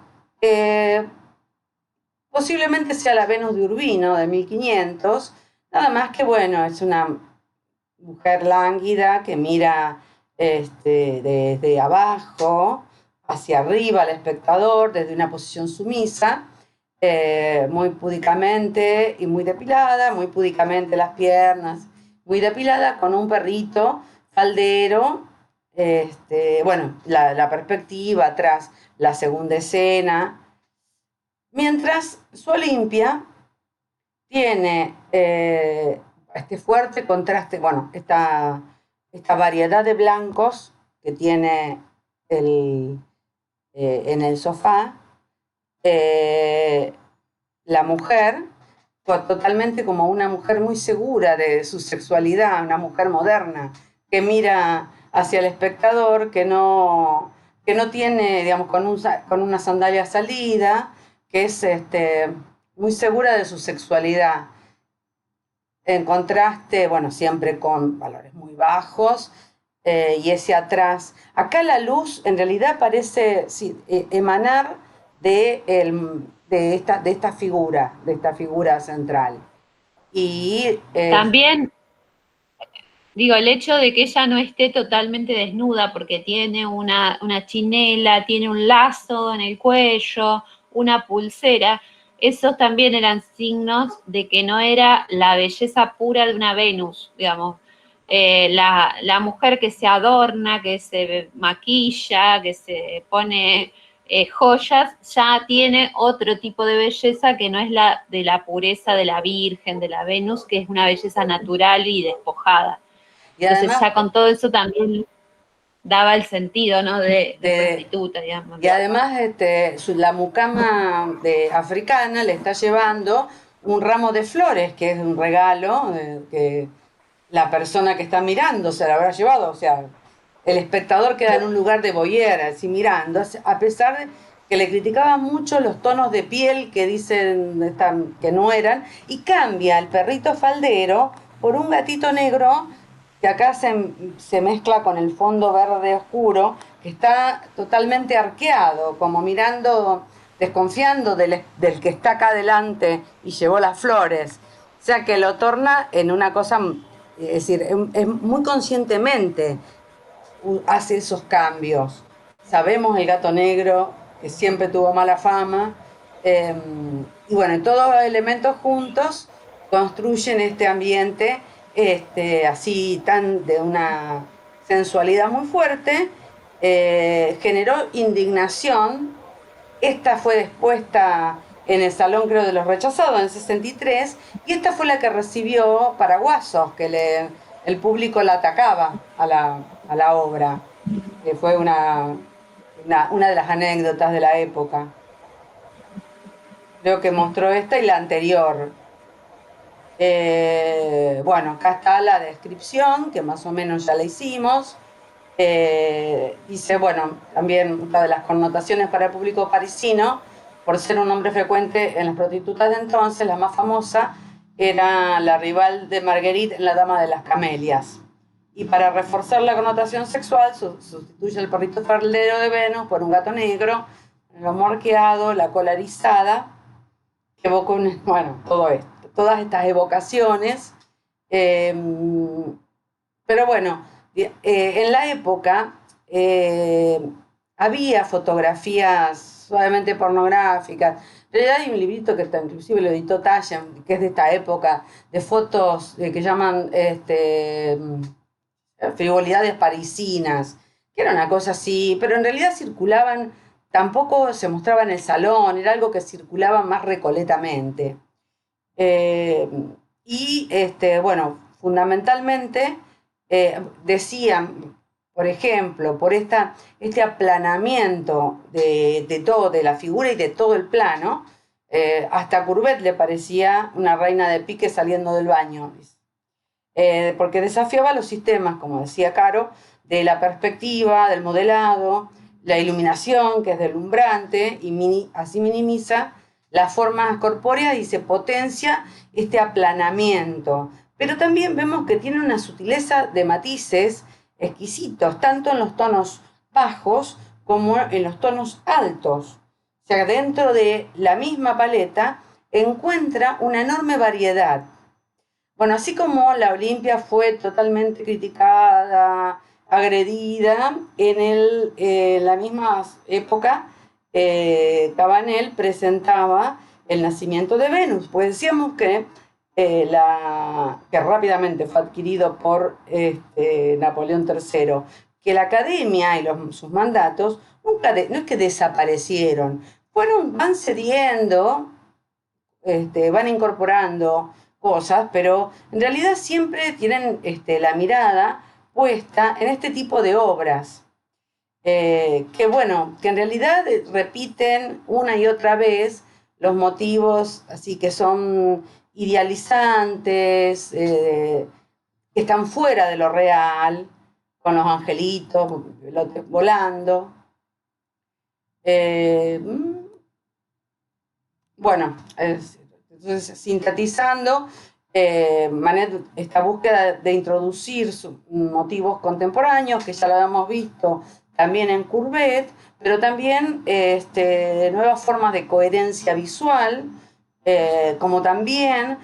posiblemente sea la Venus de Urbino de 1500, nada más que bueno, es una mujer lánguida que mira desde abajo hacia arriba al espectador, desde una posición sumisa, muy púdicamente y muy depilada, muy púdicamente las piernas, muy depilada, con un perrito faldero. Bueno, la perspectiva atrás, la segunda escena, mientras su Olimpia tiene este fuerte contraste, bueno, esta variedad de blancos que tiene en el sofá, la mujer, totalmente como una mujer muy segura de su sexualidad, una mujer moderna, que mira hacia el espectador, que no tiene, digamos, con una sandalia salida, que es muy segura de su sexualidad. En contraste, bueno, siempre con valores muy bajos, y ese atrás. Acá la luz en realidad parece emanar de esta figura central. Y También, digo, el hecho de que ella no esté totalmente desnuda porque tiene una chinela, tiene un lazo en el cuello, una pulsera, esos también eran signos de que no era la belleza pura de una Venus, digamos. La mujer que se adorna, que se maquilla, que se pone joyas, ya tiene otro tipo de belleza que no es la de la pureza de la Virgen, de la Venus, que es una belleza natural y despojada. y además, entonces ya con todo eso también daba el sentido, ¿no? De prostituta, digamos. Y además la mucama africana le está llevando un ramo de flores, que es un regalo que la persona que está mirando se la habrá llevado. O sea, el espectador queda en un lugar de voyeur, así mirando, a pesar de que le criticaban mucho los tonos de piel que dicen que no eran, y cambia el perrito faldero por un gatito negro que acá se mezcla con el fondo verde oscuro, que está totalmente arqueado, como mirando, desconfiando del que está acá adelante y llevó las flores. O sea que lo torna en una cosa, es decir, es muy conscientemente hace esos cambios. Sabemos el gato negro, que siempre tuvo mala fama, y bueno, todos los elementos juntos construyen este ambiente así de una sensualidad muy fuerte, generó indignación. Esta fue expuesta en el Salón, creo, de los Rechazados en el 63, y esta fue la que recibió paraguasos, que el público la atacaba a la obra, que fue una de las anécdotas de la época. Creo que mostró esta y la anterior. Bueno, acá está la descripción, que más o menos ya la hicimos. Dice, bueno, también una de las connotaciones para el público parisino, por ser un nombre frecuente en las prostitutas de entonces, la más famosa era la rival de Marguerite en La Dama de las Camelias. Y para reforzar la connotación sexual, sustituye el perrito faldero de Venus por un gato negro, el lomo arqueado, la cola erizada, que evoca bueno, todo esto. todas estas evocaciones. Pero bueno, en la época había fotografías suavemente pornográficas. En realidad hay un librito que está, inclusive lo editó Taschen, que es de esta época, de fotos que llaman frivolidades parisinas, que era una cosa así, pero en realidad circulaban, tampoco se mostraba en el salón, era algo que circulaba más recoletamente. Bueno, fundamentalmente decían, por ejemplo, por este aplanamiento de todo, de la figura y de todo el plano, hasta Courbet le parecía una reina de pique saliendo del baño, porque desafiaba los sistemas, como decía Caro, de la perspectiva, del modelado, la iluminación, que es deslumbrante, y así minimiza las formas corpóreas y se potencia este aplanamiento. Pero también vemos que tiene una sutileza de matices exquisitos, tanto en los tonos bajos como en los tonos altos. O sea, dentro de la misma paleta encuentra una enorme variedad. Bueno, así como la Olimpia fue totalmente criticada, agredida, en la misma época Cabanel presentaba el nacimiento de Venus, pues decíamos que rápidamente fue adquirido por Napoleón III, que la academia y sus mandatos no es que desaparecieron, van cediendo, van incorporando cosas, pero en realidad siempre tienen la mirada puesta en este tipo de obras, que en realidad repiten una y otra vez los motivos, así que son idealizantes, que están fuera de lo real, con los angelitos volando. Entonces, sintetizando, Manet, esta búsqueda de introducir motivos contemporáneos, que ya lo habíamos visto también en Courbet, pero también nuevas formas de coherencia visual, como también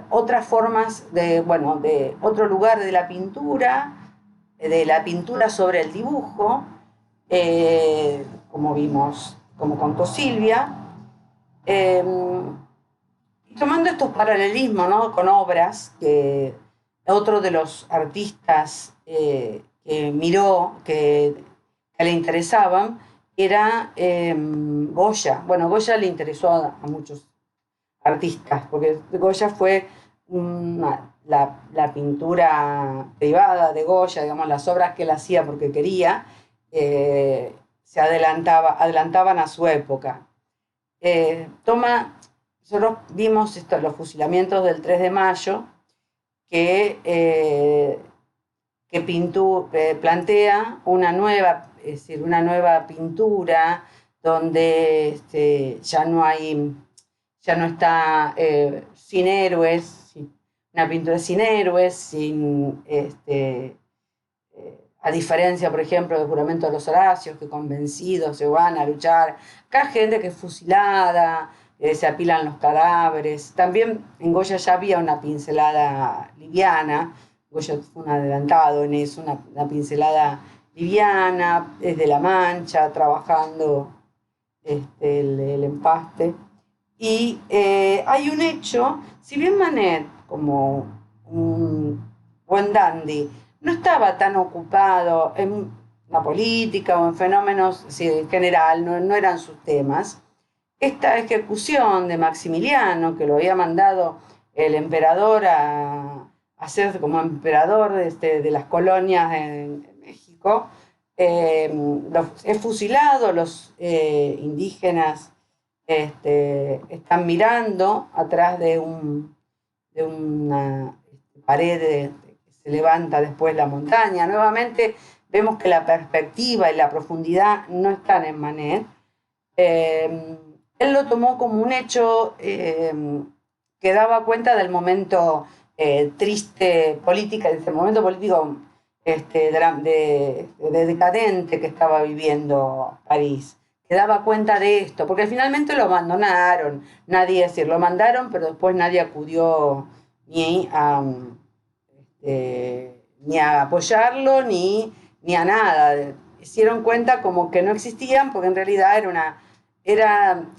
otras formas de otro lugar de la pintura sobre el dibujo, como vimos, como contó Silvia, tomando estos paralelismos, ¿no?, con obras que otro de los artistas que miró, que le interesaban, era Goya. Bueno, Goya le interesó a muchos artistas, porque Goya fue la pintura privada de Goya, digamos, las obras que él hacía porque quería, se adelantaban a su época. Nosotros vimos los fusilamientos del 3 de mayo, que plantea una nueva pintura donde ya no está sin héroes, una pintura sin héroes, a diferencia, por ejemplo, del juramento de los Horacios, que convencidos se van a luchar. Acá hay gente que es fusilada, se apilan los cadáveres. También en Goya ya había una pincelada liviana. Goya fue un adelantado en eso, una pincelada liviana, desde la mancha, trabajando el empaste. Y hay un hecho, si bien Manet, como un buen dandy, no estaba tan ocupado en la política o en fenómenos en general, no eran sus temas, esta ejecución de Maximiliano, que lo había mandado el emperador a ser como emperador de las colonias en México, es fusilado, los indígenas están mirando atrás de una pared que se levanta después la montaña. Nuevamente vemos que la perspectiva y la profundidad no están en Manet. Él lo tomó como un hecho que daba cuenta del momento triste política, de ese momento político de decadente que estaba viviendo París, daba cuenta de esto, porque finalmente lo abandonaron, nadie, es decir, lo mandaron, pero después nadie acudió ni a apoyarlo, ni a nada. Hicieron cuenta como que no existían, porque en realidad es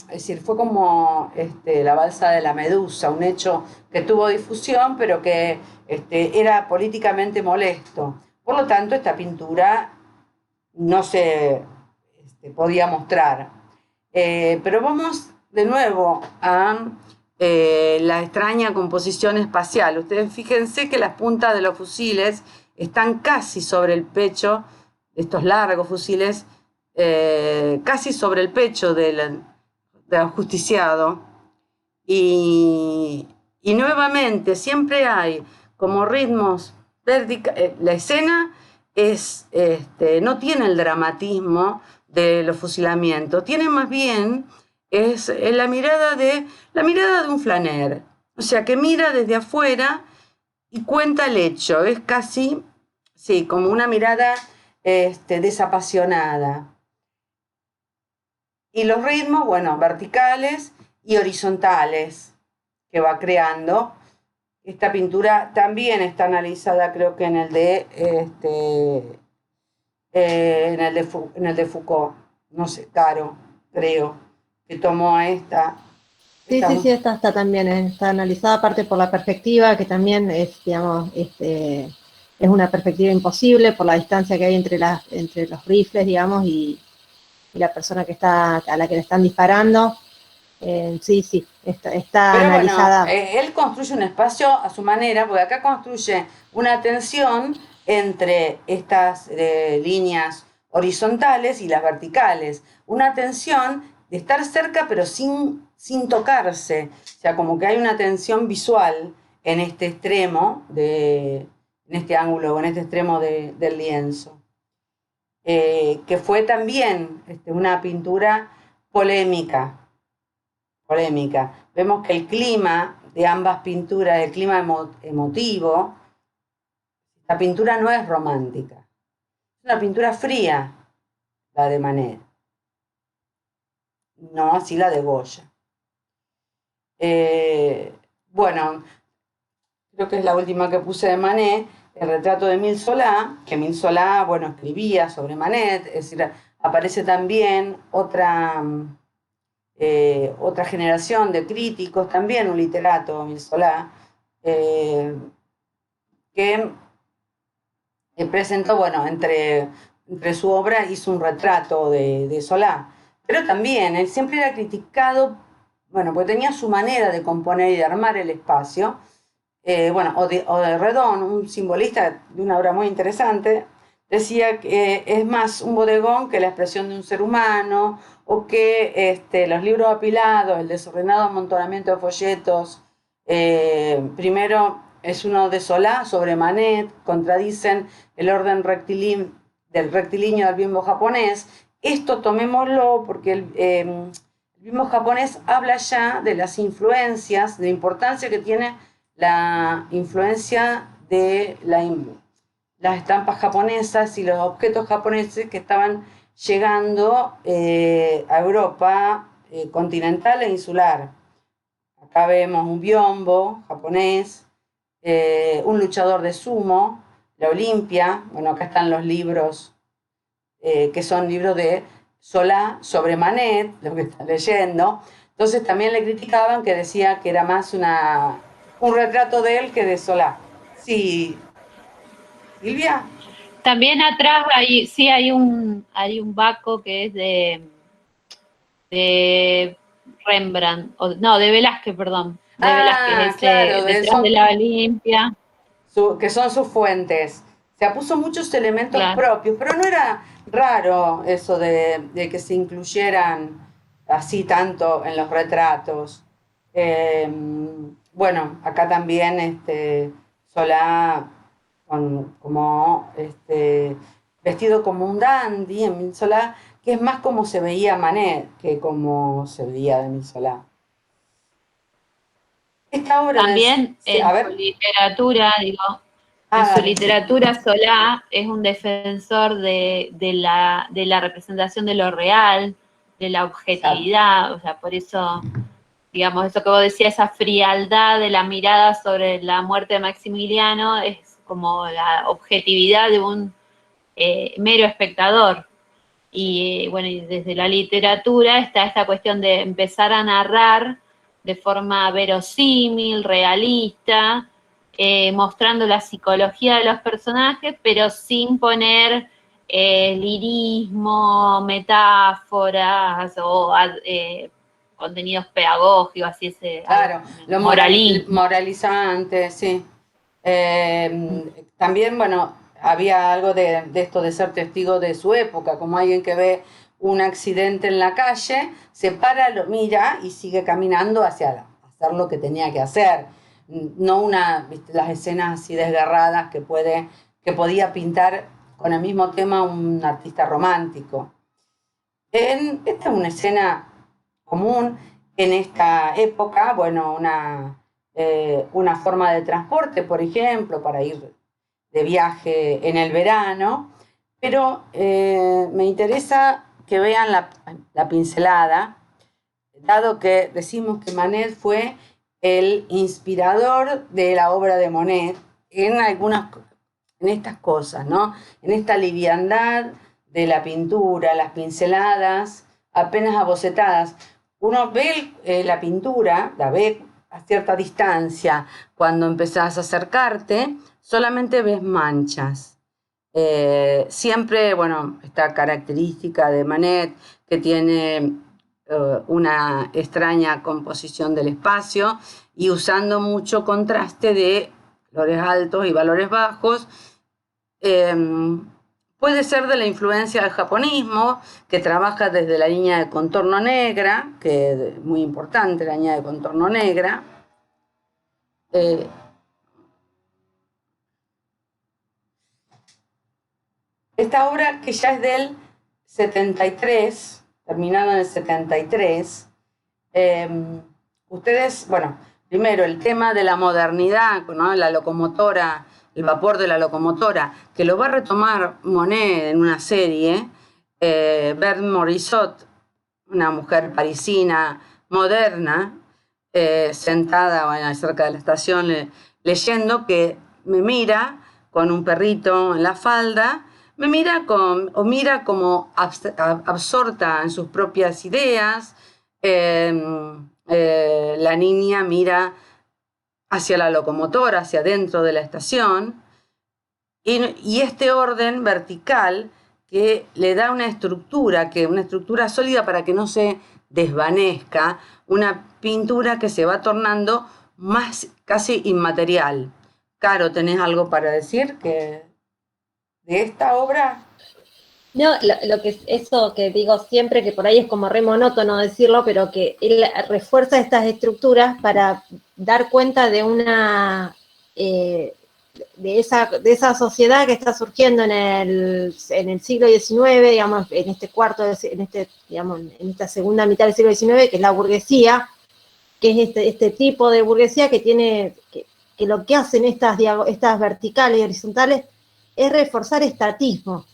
decir, fue como la balsa de la Medusa, un hecho que tuvo difusión, pero que era políticamente molesto. Por lo tanto, esta pintura no se podía mostrar. Pero vamos de nuevo a la extraña composición espacial. Ustedes fíjense que las puntas de los fusiles están casi sobre el pecho, estos largos fusiles, casi sobre el pecho del ajusticiado. Y nuevamente, siempre hay como ritmos verticales. La escena no tiene el dramatismo de los fusilamientos, tiene más bien la mirada de un flaner, o sea, que mira desde afuera y cuenta el hecho, es casi, sí, como una mirada desapasionada. Y los ritmos, bueno, verticales y horizontales que va creando. Esta pintura también está analizada, creo que en el de Foucault, no sé, Caro, creo, que tomó esta. Sí, esta está también, está analizada aparte por la perspectiva, que también es, digamos, es una perspectiva imposible por la distancia que hay entre los rifles, digamos, y la persona a la que le están disparando. Sí, está Pero analizada. bueno, él construye un espacio a su manera, porque acá construye una tensión entre estas líneas horizontales y las verticales. Una tensión de estar cerca pero sin tocarse. O sea, como que hay una tensión visual en este extremo, en este ángulo, en este extremo del lienzo. Que fue también una pintura polémica. Vemos que el clima de ambas pinturas, el clima emotivo, la pintura no es romántica. Es una pintura fría, la de Manet. No así la de Goya. Bueno, creo que es la última que puse de Manet, el retrato de Émile Zola, que Émile Zola, bueno, escribía sobre Manet, es decir, aparece también otra generación de críticos, también un literato, Émile Zola, que presentó, bueno, entre su obra hizo un retrato de Solá, pero también él siempre era criticado, bueno, porque tenía su manera de componer y de armar el espacio, bueno, o de Redón, un simbolista de una obra muy interesante, decía que es más un bodegón que la expresión de un ser humano, o que los libros apilados, el desordenado amontonamiento de folletos, primero es uno de Solá sobre Manet, contradicen el orden rectilíneo del bimbo japonés. Esto tomémoslo porque el bimbo japonés habla ya de las influencias, de la importancia que tiene la influencia de las estampas japonesas y los objetos japoneses que estaban llegando a Europa continental e insular. Acá vemos un biombo japonés, un luchador de sumo, la Olimpia. Bueno, acá están los libros, que son libros de Solá sobre Manet, lo que están leyendo. Entonces también le criticaban, que decía que era más un retrato de él que de Solá. Sí, Silvia. También atrás hay un Baco que es de Rembrandt, de Velázquez, perdón. De Velázquez, claro, detrás de la Olimpia. Que son sus fuentes. Se puso muchos elementos propios, pero no era raro eso de que se incluyeran así tanto en los retratos. Bueno, acá también Solá vestido como un dandy en Solá, que es más como se veía Manet que como se veía de Émile Zola. Esta obra también en su literatura, en su literatura Solá es un defensor de la representación de lo real, de la objetividad, o sea, por eso, digamos, eso que vos decías, esa frialdad de la mirada sobre la muerte de Maximiliano, es como la objetividad de un mero espectador. Y bueno, y desde la literatura está esta cuestión de empezar a narrar de forma verosímil, realista, mostrando la psicología de los personajes, pero sin poner lirismo, metáforas o contenidos pedagógicos, así ese Claro, lo moralismo. moralizante, sí. También, bueno, había algo de esto de ser testigo de su época, como alguien que ve un accidente en la calle, se para, lo mira y sigue caminando hacia hacer lo que tenía que hacer. No ¿viste? Las escenas así desgarradas que podía pintar con el mismo tema un artista romántico. Esta es una escena común en esta época, bueno, una forma de transporte, por ejemplo, para ir de viaje en el verano, pero me interesa que vean la pincelada, dado que decimos que Manet fue el inspirador de la obra de Monet en estas cosas, ¿no? En esta liviandad de la pintura, las pinceladas apenas abocetadas. Uno ve la pintura, la ve a cierta distancia. Cuando empezás a acercarte, solamente ves manchas. Siempre, bueno, esta característica de Manet, que tiene una extraña composición del espacio y usando mucho contraste de valores altos y valores bajos. Puede ser de la influencia del japonismo, que trabaja desde la línea de contorno negra, que es muy importante la línea de contorno negra. Esta obra, que ya es del 73, terminada en el 73, ustedes, bueno, primero el tema de la modernidad, ¿no? La locomotora, el vapor de la locomotora, que lo va a retomar Monet en una serie. Berthe Morisot, una mujer parisina moderna, sentada, bueno, cerca de la estación, leyendo, que me mira con un perrito en la falda, mira como absorta en sus propias ideas. La niña mira hacia la locomotora, hacia dentro de la estación, y este orden vertical que le da una estructura sólida para que no se desvanezca, una pintura que se va tornando más casi inmaterial. Caro, ¿tenés algo para decir de esta obra? No, lo que eso que digo siempre, que por ahí es como re monótono decirlo, pero que él refuerza estas estructuras para dar cuenta de una de esa sociedad que está surgiendo en el siglo XIX, digamos, en esta segunda mitad del siglo XIX, que es la burguesía, que es este tipo de burguesía que tiene, que lo que hacen estas verticales y horizontales es reforzar estatismo.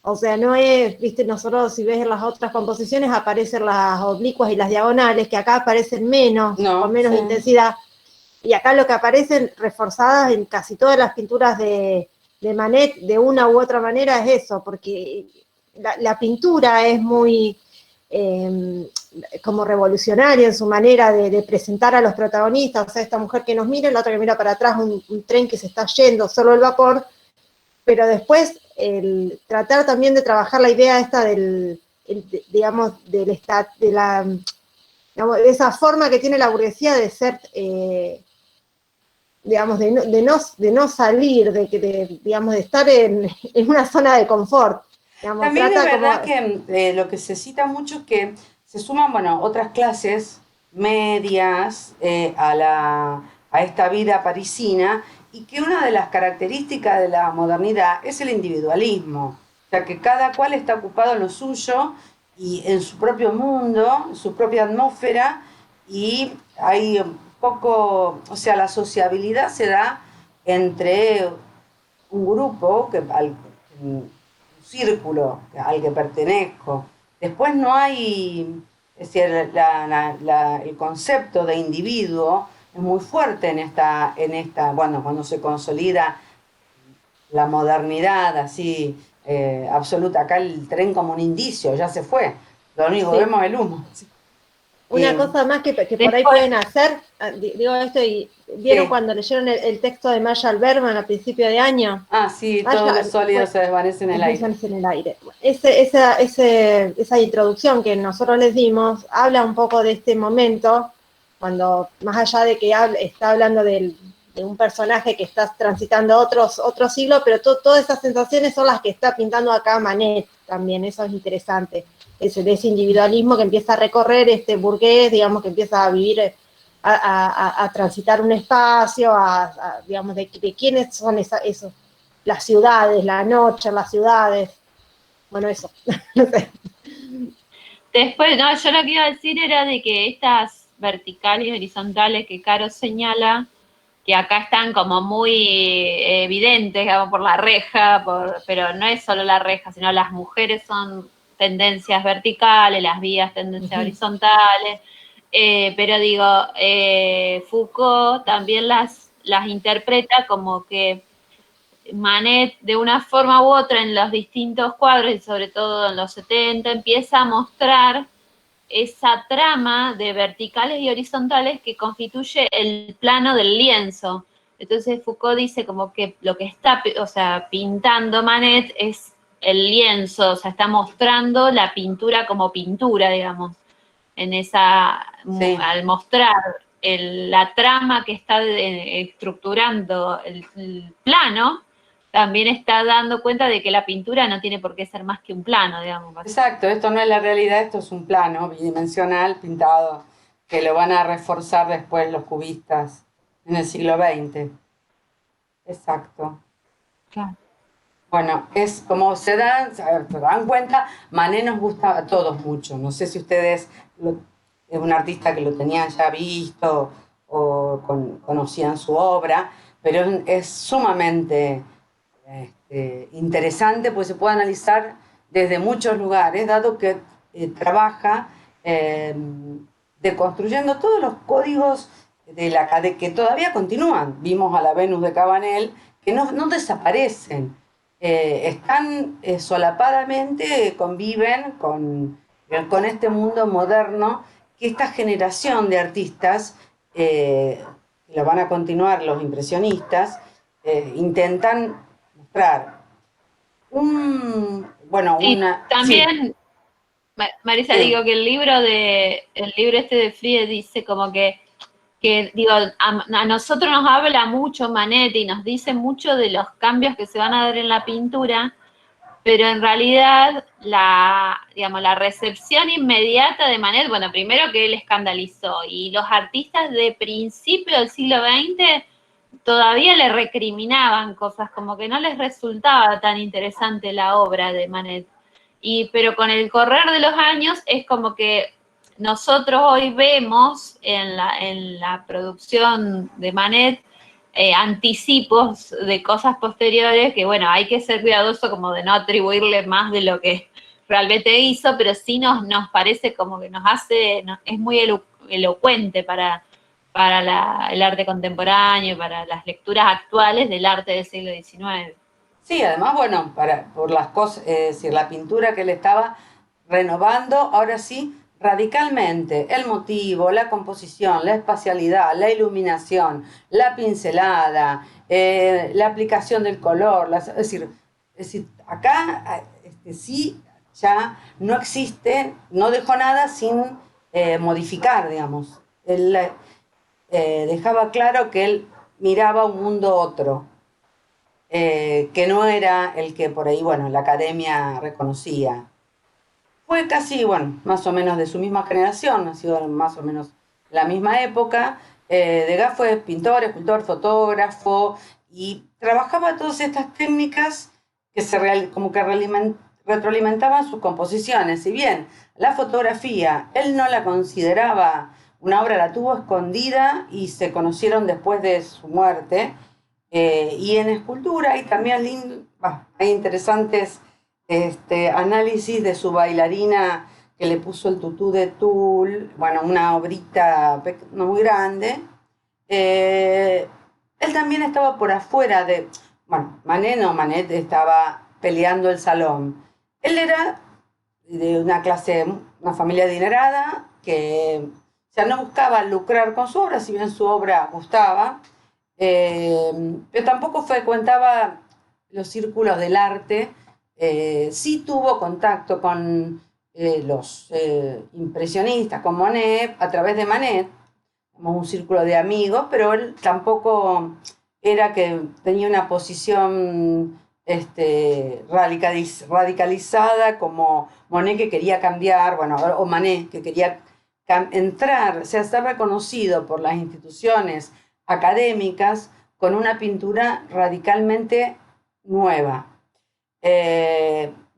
O sea, no es, viste, nosotros si ves en las otras composiciones aparecen las oblicuas y las diagonales, que acá aparecen menos, con menos intensidad. Y acá lo que aparecen reforzadas en casi todas las pinturas de Manet, de una u otra manera, es eso, porque la pintura es muy como revolucionaria en su manera de presentar a los protagonistas. O sea, esta mujer que nos mira, la otra que mira para atrás, un tren que se está yendo, solo el vapor, pero después tratar también de trabajar la idea esta de esa forma que tiene la burguesía de ser, digamos, de no salir, de estar en una zona de confort. Digamos, también es verdad que lo que se cita mucho es que se suman, bueno, otras clases medias a esta vida parisina, y que una de las características de la modernidad es el individualismo. O sea, que cada cual está ocupado en lo suyo y en su propio mundo, en su propia atmósfera, y hay un poco, o sea, la sociabilidad se da entre un grupo, un círculo al que pertenezco. Después no hay, es decir, el concepto de individuo es muy fuerte bueno, cuando se consolida la modernidad así absoluta. Acá el tren como un indicio, ya se fue. Lo único que Sí. vemos es el humo. Una cosa más que por ahí Después- pueden hacer, digo esto, y vieron Sí. cuando leyeron el texto de Marshall Bergman a principio de año. Sí, Marshall, todos los sólidos se desvanecen en el aire. en el aire. Esa introducción que nosotros les dimos habla un poco de este momento, cuando más allá de que está hablando de un personaje que está transitando otro siglo, pero todas esas sensaciones son las que está pintando acá Manet también, eso es interesante. De ese individualismo que empieza a recorrer este burgués, digamos, que empieza a vivir, a transitar un espacio, digamos, de quiénes son esos, las ciudades, la noche en las ciudades, bueno, eso, no sé. Después, no, yo lo que iba a decir era de que estas verticales y horizontales que Caro señala, que acá están como muy evidentes, digamos, por la reja, pero no es solo la reja, sino las mujeres son tendencias verticales, las vías tendencias horizontales, pero digo, Foucault también las interpreta como que Manet, de una forma u otra, en los distintos cuadros, y sobre todo en los 70, empieza a mostrar esa trama de verticales y horizontales que constituye el plano del lienzo. Entonces Foucault dice como que lo que está, o sea, pintando Manet es el lienzo, o sea, está mostrando la pintura como pintura, digamos, en esa, Sí. al mostrar la trama que está estructurando el plano, también está dando cuenta de que la pintura no tiene por qué ser más que un plano, digamos. Exacto, esto no es la realidad, esto es un plano bidimensional pintado que lo van a reforzar después los cubistas en el siglo XX. Exacto. Claro. Bueno, es como se dan cuenta, Manet nos gusta a todos mucho. No sé si ustedes es un artista que lo tenían ya visto o conocían su obra, pero es sumamente interesante, pues se puede analizar desde muchos lugares, dado que trabaja deconstruyendo todos los códigos de que todavía continúan. Vimos a la Venus de Cabanel, que no desaparecen, están solapadamente, conviven con este mundo moderno, que esta generación de artistas, que lo van a continuar los impresionistas, intentan mostrar Y una... también, Marisa, Sí, digo que el libro este de Friede dice como que digo, a nosotros nos habla mucho Manet y nos dice mucho de los cambios que se van a dar en la pintura, pero en realidad digamos, la recepción inmediata de Manet, bueno, primero que él escandalizó, y los artistas de principio del siglo XX todavía le recriminaban cosas, como que no les resultaba tan interesante la obra de Manet. Pero con el correr de los años es como que nosotros hoy vemos en la producción de Manet anticipos de cosas posteriores que, bueno, hay que ser cuidadoso como de no atribuirle más de lo que realmente hizo, pero sí nos parece como que es muy elocuente para el arte contemporáneo, para las lecturas actuales del arte del siglo XIX. sí, además, bueno, por las cosas, es decir, la pintura que él estaba renovando, ahora sí, radicalmente, el motivo, la composición, la espacialidad, la iluminación, la pincelada, la aplicación del color, es decir, acá sí ya no existe, no dejó nada sin modificar, digamos. Él dejaba claro que él miraba un mundo otro, que no era el que por ahí, bueno, la academia reconocía. Fue casi, bueno, más o menos de su misma generación, nació más o menos la misma época. Degas fue pintor, escultor, fotógrafo y trabajaba todas estas técnicas que como que retroalimentaban sus composiciones. Si bien la fotografía él no la consideraba una obra, la tuvo escondida y se conocieron después de su muerte. Y en escultura hay también hay interesantes análisis de su bailarina que le puso el tutú de tul, bueno, una obrita no muy grande. Él también estaba por afuera de, bueno, Manet estaba peleando el salón. Él era de una familia adinerada, que o sea, no buscaba lucrar con su obra, si bien su obra gustaba, pero tampoco frecuentaba los círculos del arte. Sí tuvo contacto con los impresionistas, con Monet, a través de Manet, como un círculo de amigos, pero él tampoco era que tenía una posición radicalizada como Monet, que quería cambiar, bueno, o Manet, que quería entrar, o sea, ser reconocido por las instituciones académicas con una pintura radicalmente nueva.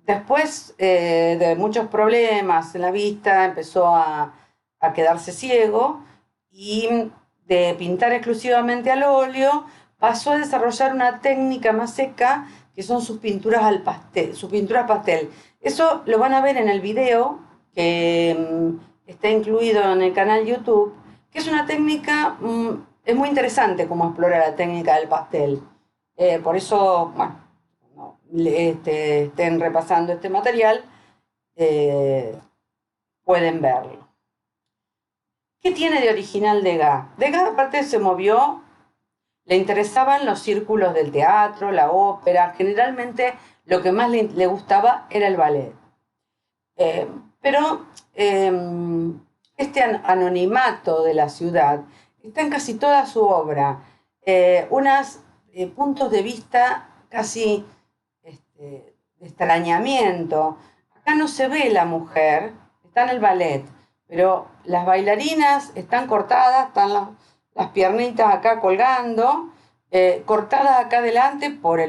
Después de muchos problemas en la vista, empezó a quedarse ciego, y de pintar exclusivamente al óleo pasó a desarrollar una técnica más seca, que son sus pinturas al pastel, sus pinturas pastel. Eso lo van a ver en el video que está incluido en el canal YouTube, que es una técnica, es muy interesante cómo explora la técnica del pastel. Por eso, bueno, no, estén repasando este material, pueden verlo. ¿Qué tiene de original Degas? Degas, aparte, se movió, le interesaban los círculos del teatro, la ópera. Generalmente lo que más le gustaba era el ballet. Pero este anonimato de la ciudad está en casi toda su obra. Unos puntos de vista casi de extrañamiento. Acá no se ve la mujer, está en el ballet, pero las bailarinas están cortadas, están las piernitas acá colgando, cortadas acá adelante por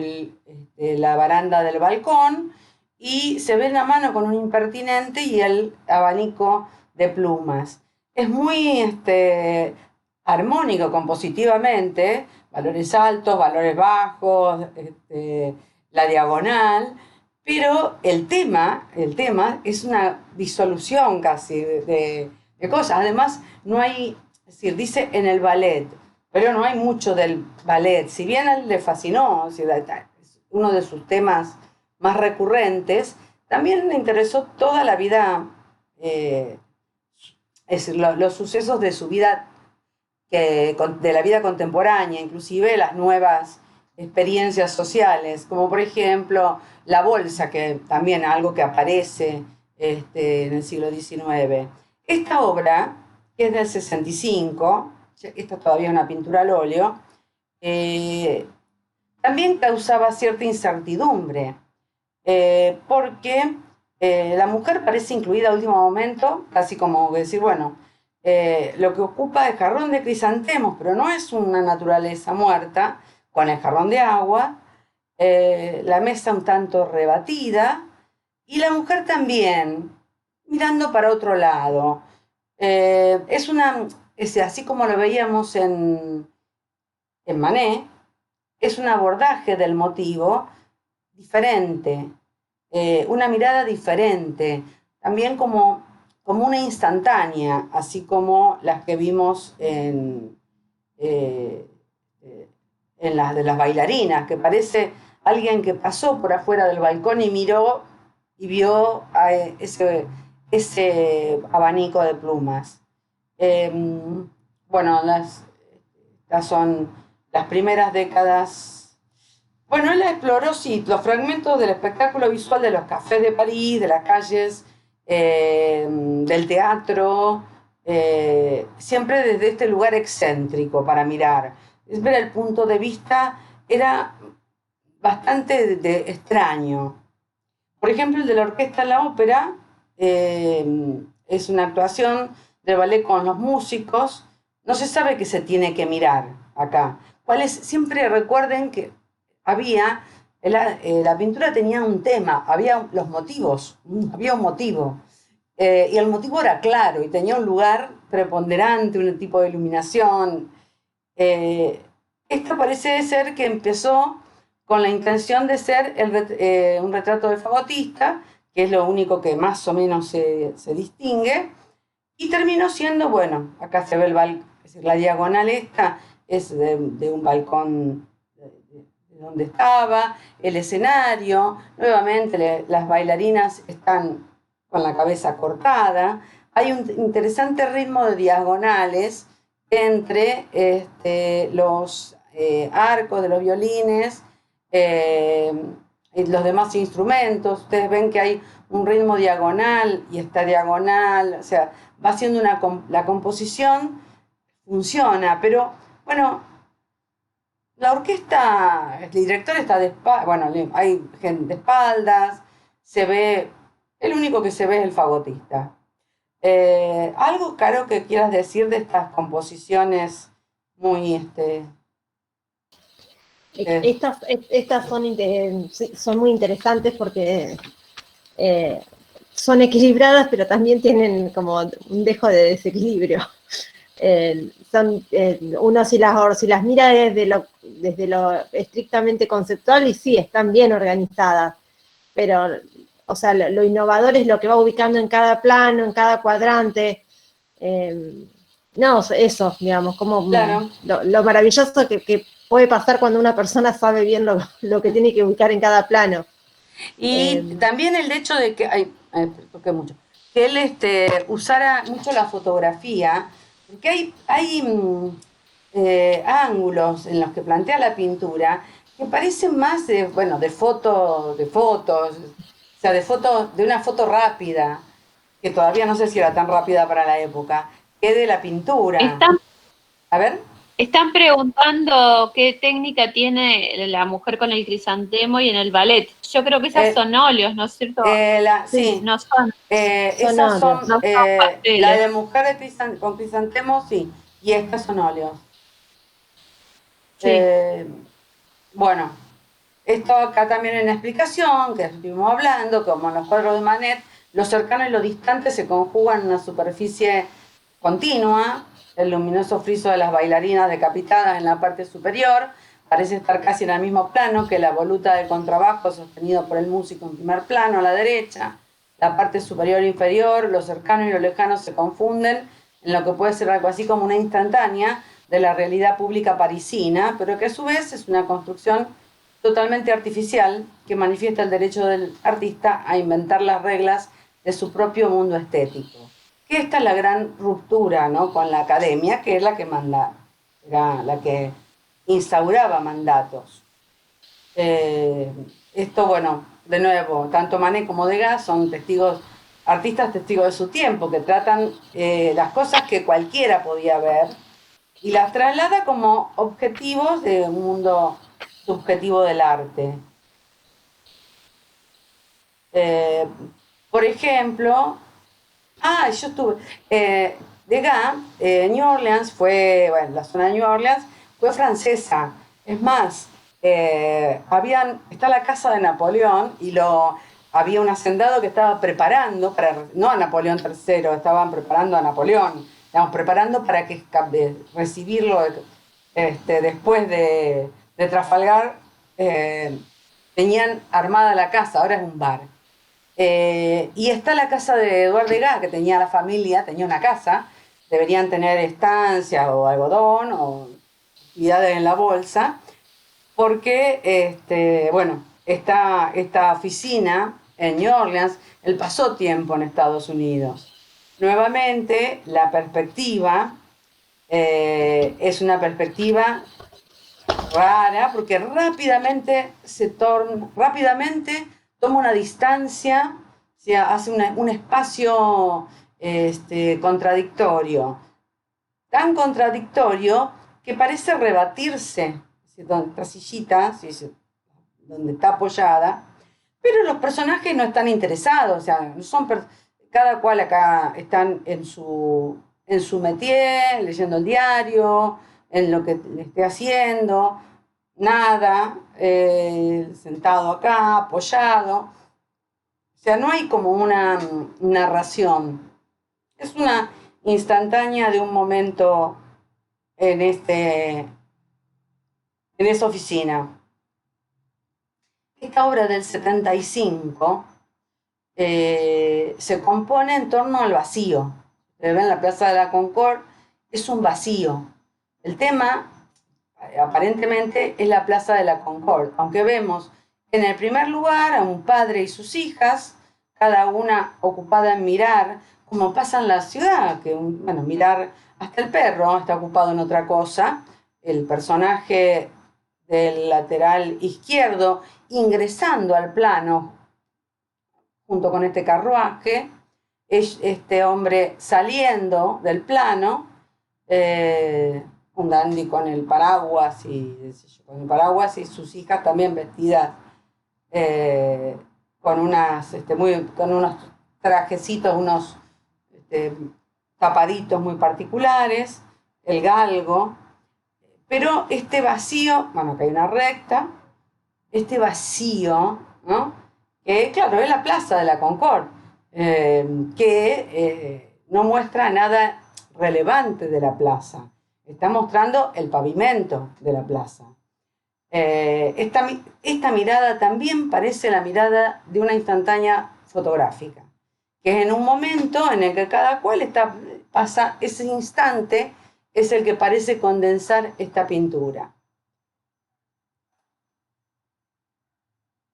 la baranda del balcón, y se ve la mano con un impertinente y el abanico de plumas. Es muy armónico compositivamente, valores altos, valores bajos, la diagonal, pero el tema es una disolución casi de cosas. Además, no hay, es decir, dice en el ballet, pero no hay mucho del ballet. Si bien a él le fascinó, es uno de sus temas más recurrentes, también le interesó toda la vida, es decir, los sucesos de su vida, de la vida contemporánea, inclusive las nuevas experiencias sociales, como por ejemplo la bolsa, que también es algo que aparece en el siglo XIX. Esta obra, que es del 65, esta todavía es una pintura al óleo, también causaba cierta incertidumbre, porque la mujer parece incluida a último momento, casi como decir, bueno, lo que ocupa es jarrón de crisantemos, pero no es una naturaleza muerta, con el jarrón de agua, la mesa un tanto rebatida, y la mujer también, mirando para otro lado. Así como lo veíamos en Manet, es un abordaje del motivo diferente, una mirada diferente, también como una instantánea, así como las que vimos en las de las bailarinas, que parece alguien que pasó por afuera del balcón y miró y vio a ese abanico de plumas. Bueno, estas son las primeras décadas. Bueno, él exploró, sí, los fragmentos del espectáculo visual de los cafés de París, de las calles, del teatro, siempre desde este lugar excéntrico para mirar. Es ver el punto de vista, era bastante extraño. Por ejemplo, el de la orquesta en la ópera, es una actuación de ballet con los músicos. No se sabe qué se tiene que mirar acá. Siempre recuerden que la pintura tenía un tema, había los motivos, había un motivo. Y el motivo era claro y tenía un lugar preponderante, un tipo de iluminación. Esto parece ser que empezó con la intención de ser un retrato de fagotista, que es lo único que más o menos se distingue, y terminó siendo, bueno, acá se ve el balcón, es decir, la diagonal esta es de un balcón de donde estaba, el escenario, nuevamente las bailarinas están con la cabeza cortada, hay un interesante ritmo de diagonales entre los arcos de los violines y los demás instrumentos. Ustedes ven que hay un ritmo diagonal y esta diagonal, o sea, va haciendo la composición, funciona, pero bueno, la orquesta, el director está de espaldas, bueno, hay gente de espaldas, se ve, el único que se ve es el fagotista. Algo, Caro, que quieras decir de estas composiciones muy, Estas son muy interesantes porque son equilibradas, pero también tienen como un dejo de desequilibrio. Uno si las mira desde lo estrictamente conceptual, y sí, están bien organizadas, pero, o sea, lo innovador es lo que va ubicando en cada plano, en cada cuadrante. No, eso, digamos, como claro. lo maravilloso que puede pasar cuando una persona sabe bien lo que tiene que ubicar en cada plano. Y también el hecho de que, toqué mucho, que él usara mucho la fotografía, porque hay ángulos en los que plantea la pintura que parecen más de fotos, o sea, de una foto rápida, que todavía no sé si era tan rápida para la época, que de la pintura. A ver. Están preguntando qué técnica tiene la mujer con el crisantemo y en el ballet. Yo creo que esas son óleos, ¿no es cierto? Sí. No son. Esas son, no son pasteles. la de mujer con crisantemo, sí, y estas son óleos. Sí. Bueno, esto acá también en la explicación, que estuvimos hablando, como en los cuadros de Manet, lo cercano y lo distante se conjugan en una superficie continua. El luminoso friso de las bailarinas decapitadas en la parte superior parece estar casi en el mismo plano que la voluta del contrabajo sostenido por el músico en primer plano a la derecha. La parte superior e inferior, lo cercano y lo lejano se confunden en lo que puede ser algo así como una instantánea de la realidad pública parisina, pero que a su vez es una construcción totalmente artificial que manifiesta el derecho del artista a inventar las reglas de su propio mundo estético. Que esta es la gran ruptura, ¿no?, con la academia, que es la que era la que instauraba mandatos. Esto, bueno, de nuevo, tanto Manet como Degas son artistas testigos de su tiempo, que tratan las cosas que cualquiera podía ver y las traslada como objetivos de un mundo subjetivo del arte. Por ejemplo, yo estuve, Degas, New Orleans la zona de New Orleans fue francesa. Es más, está la casa de Napoleón y había un hacendado que estaba preparando, no a Napoleón III, estaban preparando a Napoleón, estamos preparando para recibirlo después de Trafalgar. Tenían armada la casa, ahora es un bar. Y está la casa de Eduard Degas, que tenía la familia, tenía una casa, deberían tener estancia o algodón o actividades en la bolsa, porque, esta oficina en New Orleans, él pasó tiempo en Estados Unidos. Nuevamente, la perspectiva es una perspectiva rara, porque rápidamente toma una distancia, o sea, hace un espacio contradictorio. Tan contradictorio que parece rebatirse, esta sillita, donde está apoyada, pero los personajes no están interesados, o sea, cada cual acá están en su métier, leyendo el diario, en lo que le esté haciendo, nada, sentado acá, apoyado. O sea, no hay como una narración. Es una instantánea de un momento en esa oficina. Esta obra del 75 se compone en torno al vacío. Ustedes ven la Plaza de la Concorde, es un vacío. El tema, aparentemente, es la Plaza de la Concorde, aunque vemos en el primer lugar a un padre y sus hijas, cada una ocupada en mirar cómo pasa en la ciudad, que bueno, mirar hasta el perro está ocupado en otra cosa. El personaje del lateral izquierdo ingresando al plano junto con este carruaje, es este hombre saliendo del plano, un dandy con el paraguas y sus hijas también vestidas con con unos trajecitos, unos tapaditos muy particulares, el galgo, pero este vacío, bueno, que hay una recta, este vacío, ¿no? Que claro, es la Plaza de la Concorde, que no muestra nada relevante de la plaza, está mostrando el pavimento de la plaza. Esta mirada también parece la mirada de una instantánea fotográfica, que es en un momento en el que cada cual pasa ese instante, es el que parece condensar esta pintura.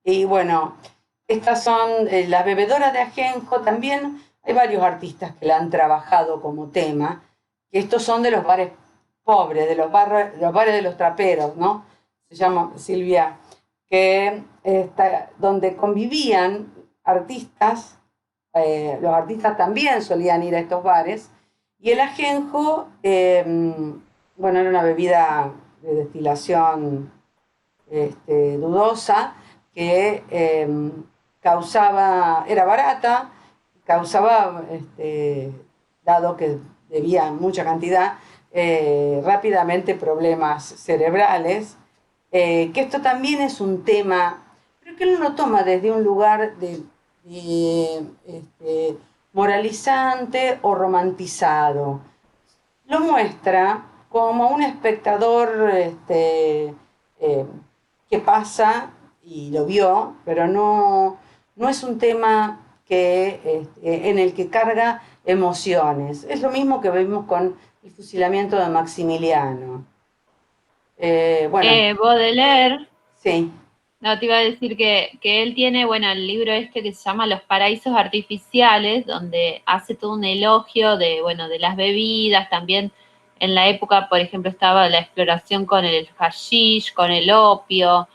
Y bueno, estas son las bebedoras de ajenjo. También hay varios artistas que la han trabajado como tema, que estos son de los bares pobres, de los bares de los traperos, ¿no? Se llama Silvia, que donde convivían artistas, los artistas también solían ir a estos bares, y el ajenjo, bueno, era una bebida de destilación dudosa, que era barata, causaba, dado que debía mucha cantidad, rápidamente problemas cerebrales, que esto también es un tema, pero que él no lo toma desde un lugar de moralizante o romantizado. Lo muestra como un espectador que pasa y lo vio, pero no es un tema en el que carga emociones. Es lo mismo que vimos con el fusilamiento de Maximiliano. Bueno, Baudelaire, sí. no, te iba a decir que él tiene, bueno, el libro este que se llama Los paraísos artificiales, donde hace todo un elogio de, bueno, de las bebidas. También en la época, por ejemplo, estaba la exploración con el hashish, con el opio, o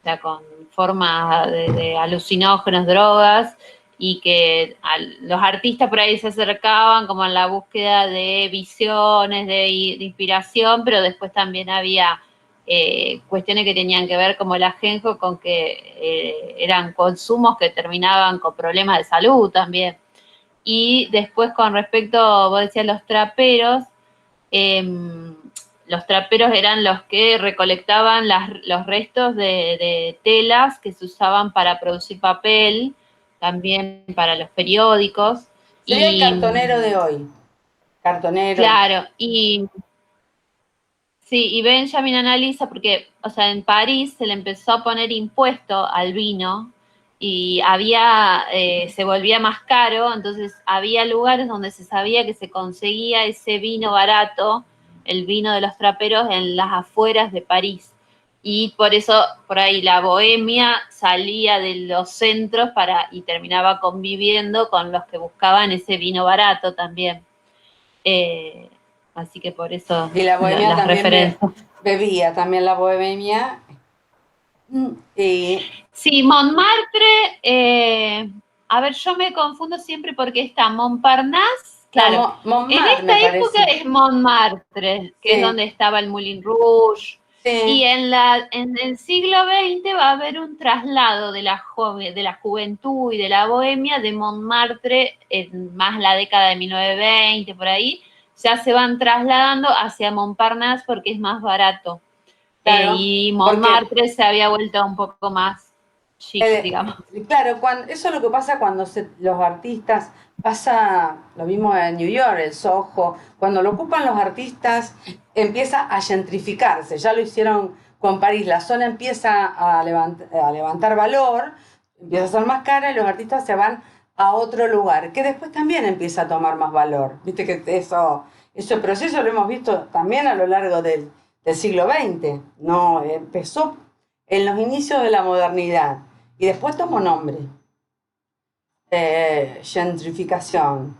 sea, con formas de alucinógenos, drogas, y que los artistas por ahí se acercaban como en la búsqueda de visiones, de inspiración, pero después también había cuestiones que tenían que ver como el ajenjo con que eran consumos que terminaban con problemas de salud también. Y después con respecto, vos decías los traperos eran los que recolectaban los restos de telas que se usaban para producir papel, también para los periódicos. Sería el cartonero de hoy. Cartonero. Claro, sí, y Benjamin analiza porque, o sea, en París se le empezó a poner impuesto al vino y se volvía más caro, entonces había lugares donde se sabía que se conseguía ese vino barato, el vino de los traperos, en las afueras de París. Y por eso, por ahí, la bohemia salía de los centros y terminaba conviviendo con los que buscaban ese vino barato también. Así que por eso y la bohemia las también referencias. bebía también la bohemia. Sí, Montmartre, a ver, yo me confundo siempre porque está Montparnasse, claro, No, Montmartre, en esta época es Montmartre, que es donde estaba el Moulin Rouge, y en el siglo XX va a haber un traslado de la juventud y de la bohemia de Montmartre, en más la década de 1920, por ahí, ya se van trasladando hacia Montparnasse porque es más barato. Claro, y Montmartre se había vuelto un poco más chic, digamos. Claro, eso es lo que pasa cuando los artistas, pasa lo mismo en New York, el Soho, cuando lo ocupan los artistas empieza a gentrificarse, ya lo hicieron con París, la zona empieza a levantar valor, empieza a ser más cara y los artistas se van a otro lugar, que después también empieza a tomar más valor. Viste que ese proceso lo hemos visto también a lo largo del siglo XX. No, empezó en los inicios de la modernidad y después tomó nombre. Gentrificación.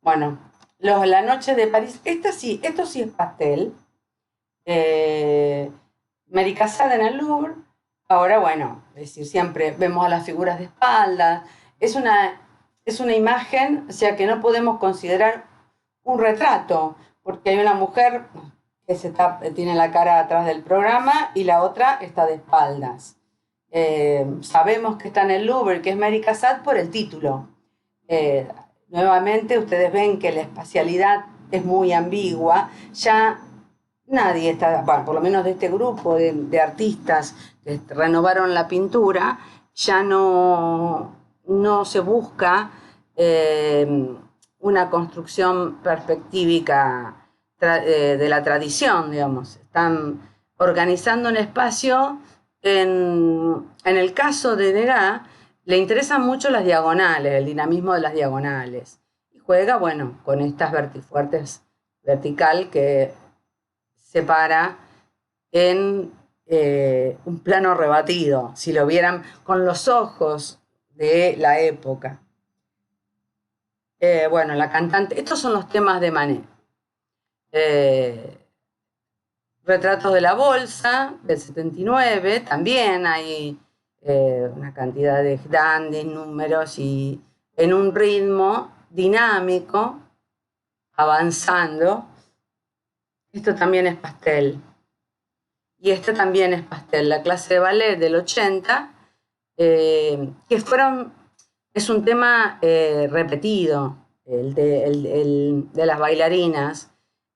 Bueno, La Noche de París. Esto sí es pastel. Mary Cassatt en el Louvre. Ahora, bueno, es decir, siempre vemos a las figuras de espalda. Es una imagen, o sea, que no podemos considerar un retrato, porque hay una mujer que tiene la cara atrás del programa y la otra está de espaldas. Sabemos que está en el Louvre, que es Mary Cassatt, por el título. Nuevamente, ustedes ven que la espacialidad es muy ambigua. Ya nadie está, bueno, por lo menos de este grupo de artistas que renovaron la pintura, ya no se busca una construcción perspectívica de la tradición, digamos. Están organizando un espacio. En el caso de Degas, le interesan mucho las diagonales, el dinamismo de las diagonales. Y juega, bueno, con estas vertifuertes vertical que separa en un plano rebatido, si lo vieran con los ojos de la época. Bueno, la cantante, estos son los temas de Manet. Retratos de la Bolsa, del 79, también hay una cantidad de grandes números y en un ritmo dinámico, avanzando. Esto también es pastel. Y este también es pastel. La clase de ballet del 80, es un tema repetido, el de las bailarinas,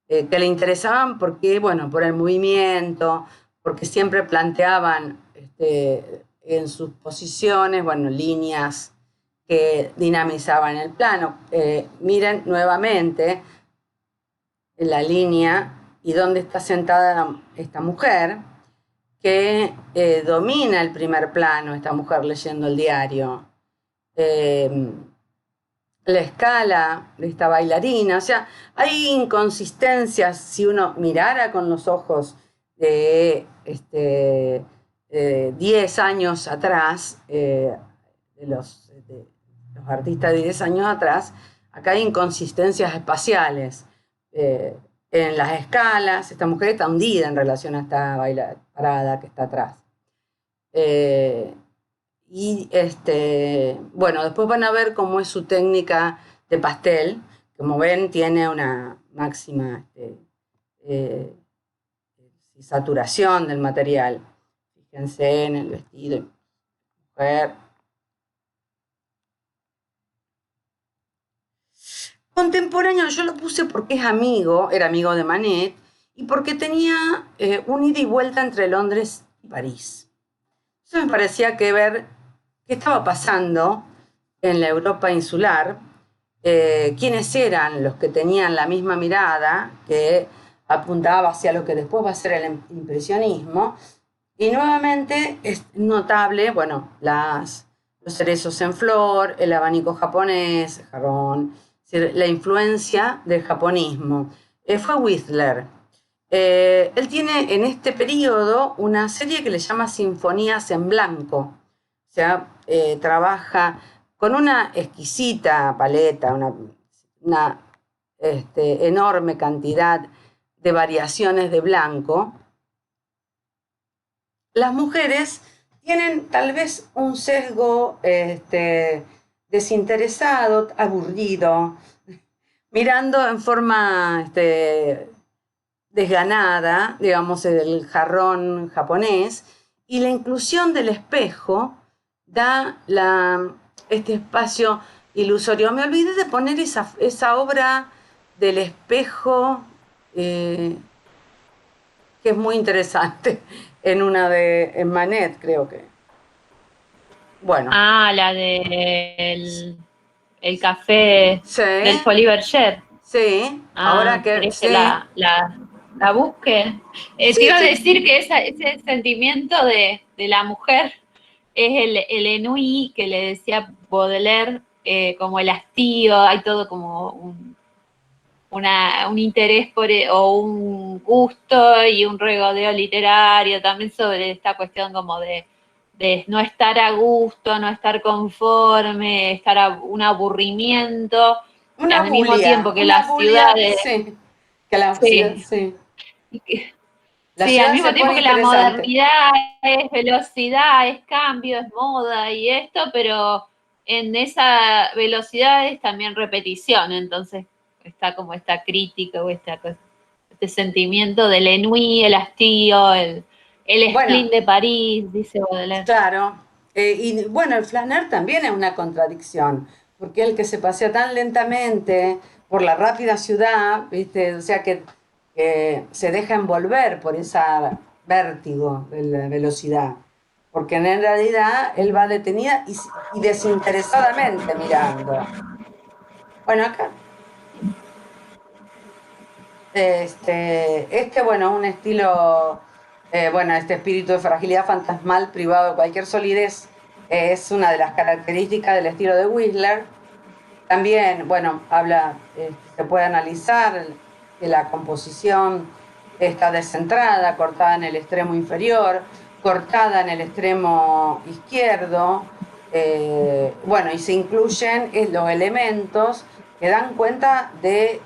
que le interesaban porque, bueno, por el movimiento, porque siempre planteaban en sus posiciones, bueno, líneas que dinamizaban el plano. Miren nuevamente la línea y dónde está sentada esta mujer, que domina el primer plano, esta mujer leyendo el diario. La escala de esta bailarina, o sea, hay inconsistencias si uno mirara con los ojos de 10 años atrás, de los artistas de 10 años atrás. Acá hay inconsistencias espaciales en las escalas. Esta mujer está hundida en relación a esta parada que está atrás. Y bueno, después van a ver cómo es su técnica de pastel. Como ven, tiene una máxima saturación del material. Fíjense en el vestido de la mujer. Contemporáneo, yo lo puse porque era amigo de Manet, y porque tenía un ida y vuelta entre Londres y París. Eso me parecía que ver qué estaba pasando en la Europa insular, quiénes eran los que tenían la misma mirada, que apuntaba hacia lo que después va a ser el impresionismo. Y nuevamente es notable, bueno, los cerezos en flor, el abanico japonés, el jarrón, la influencia del japonismo. Fue Whistler. Él tiene en este periodo una serie que le llama Sinfonías en Blanco. O sea, trabaja con una exquisita paleta, una enorme cantidad de variaciones de blanco. Las mujeres tienen tal vez un sesgo desinteresado, aburrido, mirando en forma desganada, digamos, el jarrón japonés, y la inclusión del espejo da este espacio ilusorio. Me olvidé de poner esa obra del espejo, que es muy interesante, en Manet, creo que. Bueno. La del el café, Sí. del Folies Bergère. Sí, ahora que sí. La busque. Sí, te iba a sí. decir que ese sentimiento de la mujer es el ennui que le decía Baudelaire, como el hastío, hay todo como un interés o un gusto y un regodeo literario también sobre esta cuestión como de no estar a gusto, no estar conforme, un aburrimiento, al mismo tiempo que las bulia, ciudades, sí, que la ciudad, sí, sí. La sí, al ciudad mismo se tiempo pone que la interesante. modernidad es velocidad, es cambio, es moda y esto, pero en esa velocidad es también repetición, entonces está como esta crítica o este sentimiento del ennui, el hastío, el spleen Bueno, de París, dice Baudelaire. claro. Y bueno, el flaner también es una contradicción, porque el que se pasea tan lentamente por la rápida ciudad, ¿viste? O sea que se deja envolver por esa vértigo de la velocidad, porque en realidad él va detenida y desinteresadamente mirando. Bueno, acá, bueno, un estilo, bueno, este espíritu de fragilidad fantasmal privado de cualquier solidez es una de las características del estilo de Whistler. También, bueno, se puede analizar que la composición está descentrada, cortada en el extremo inferior, cortada en el extremo izquierdo, bueno, y se incluyen los elementos que dan cuenta de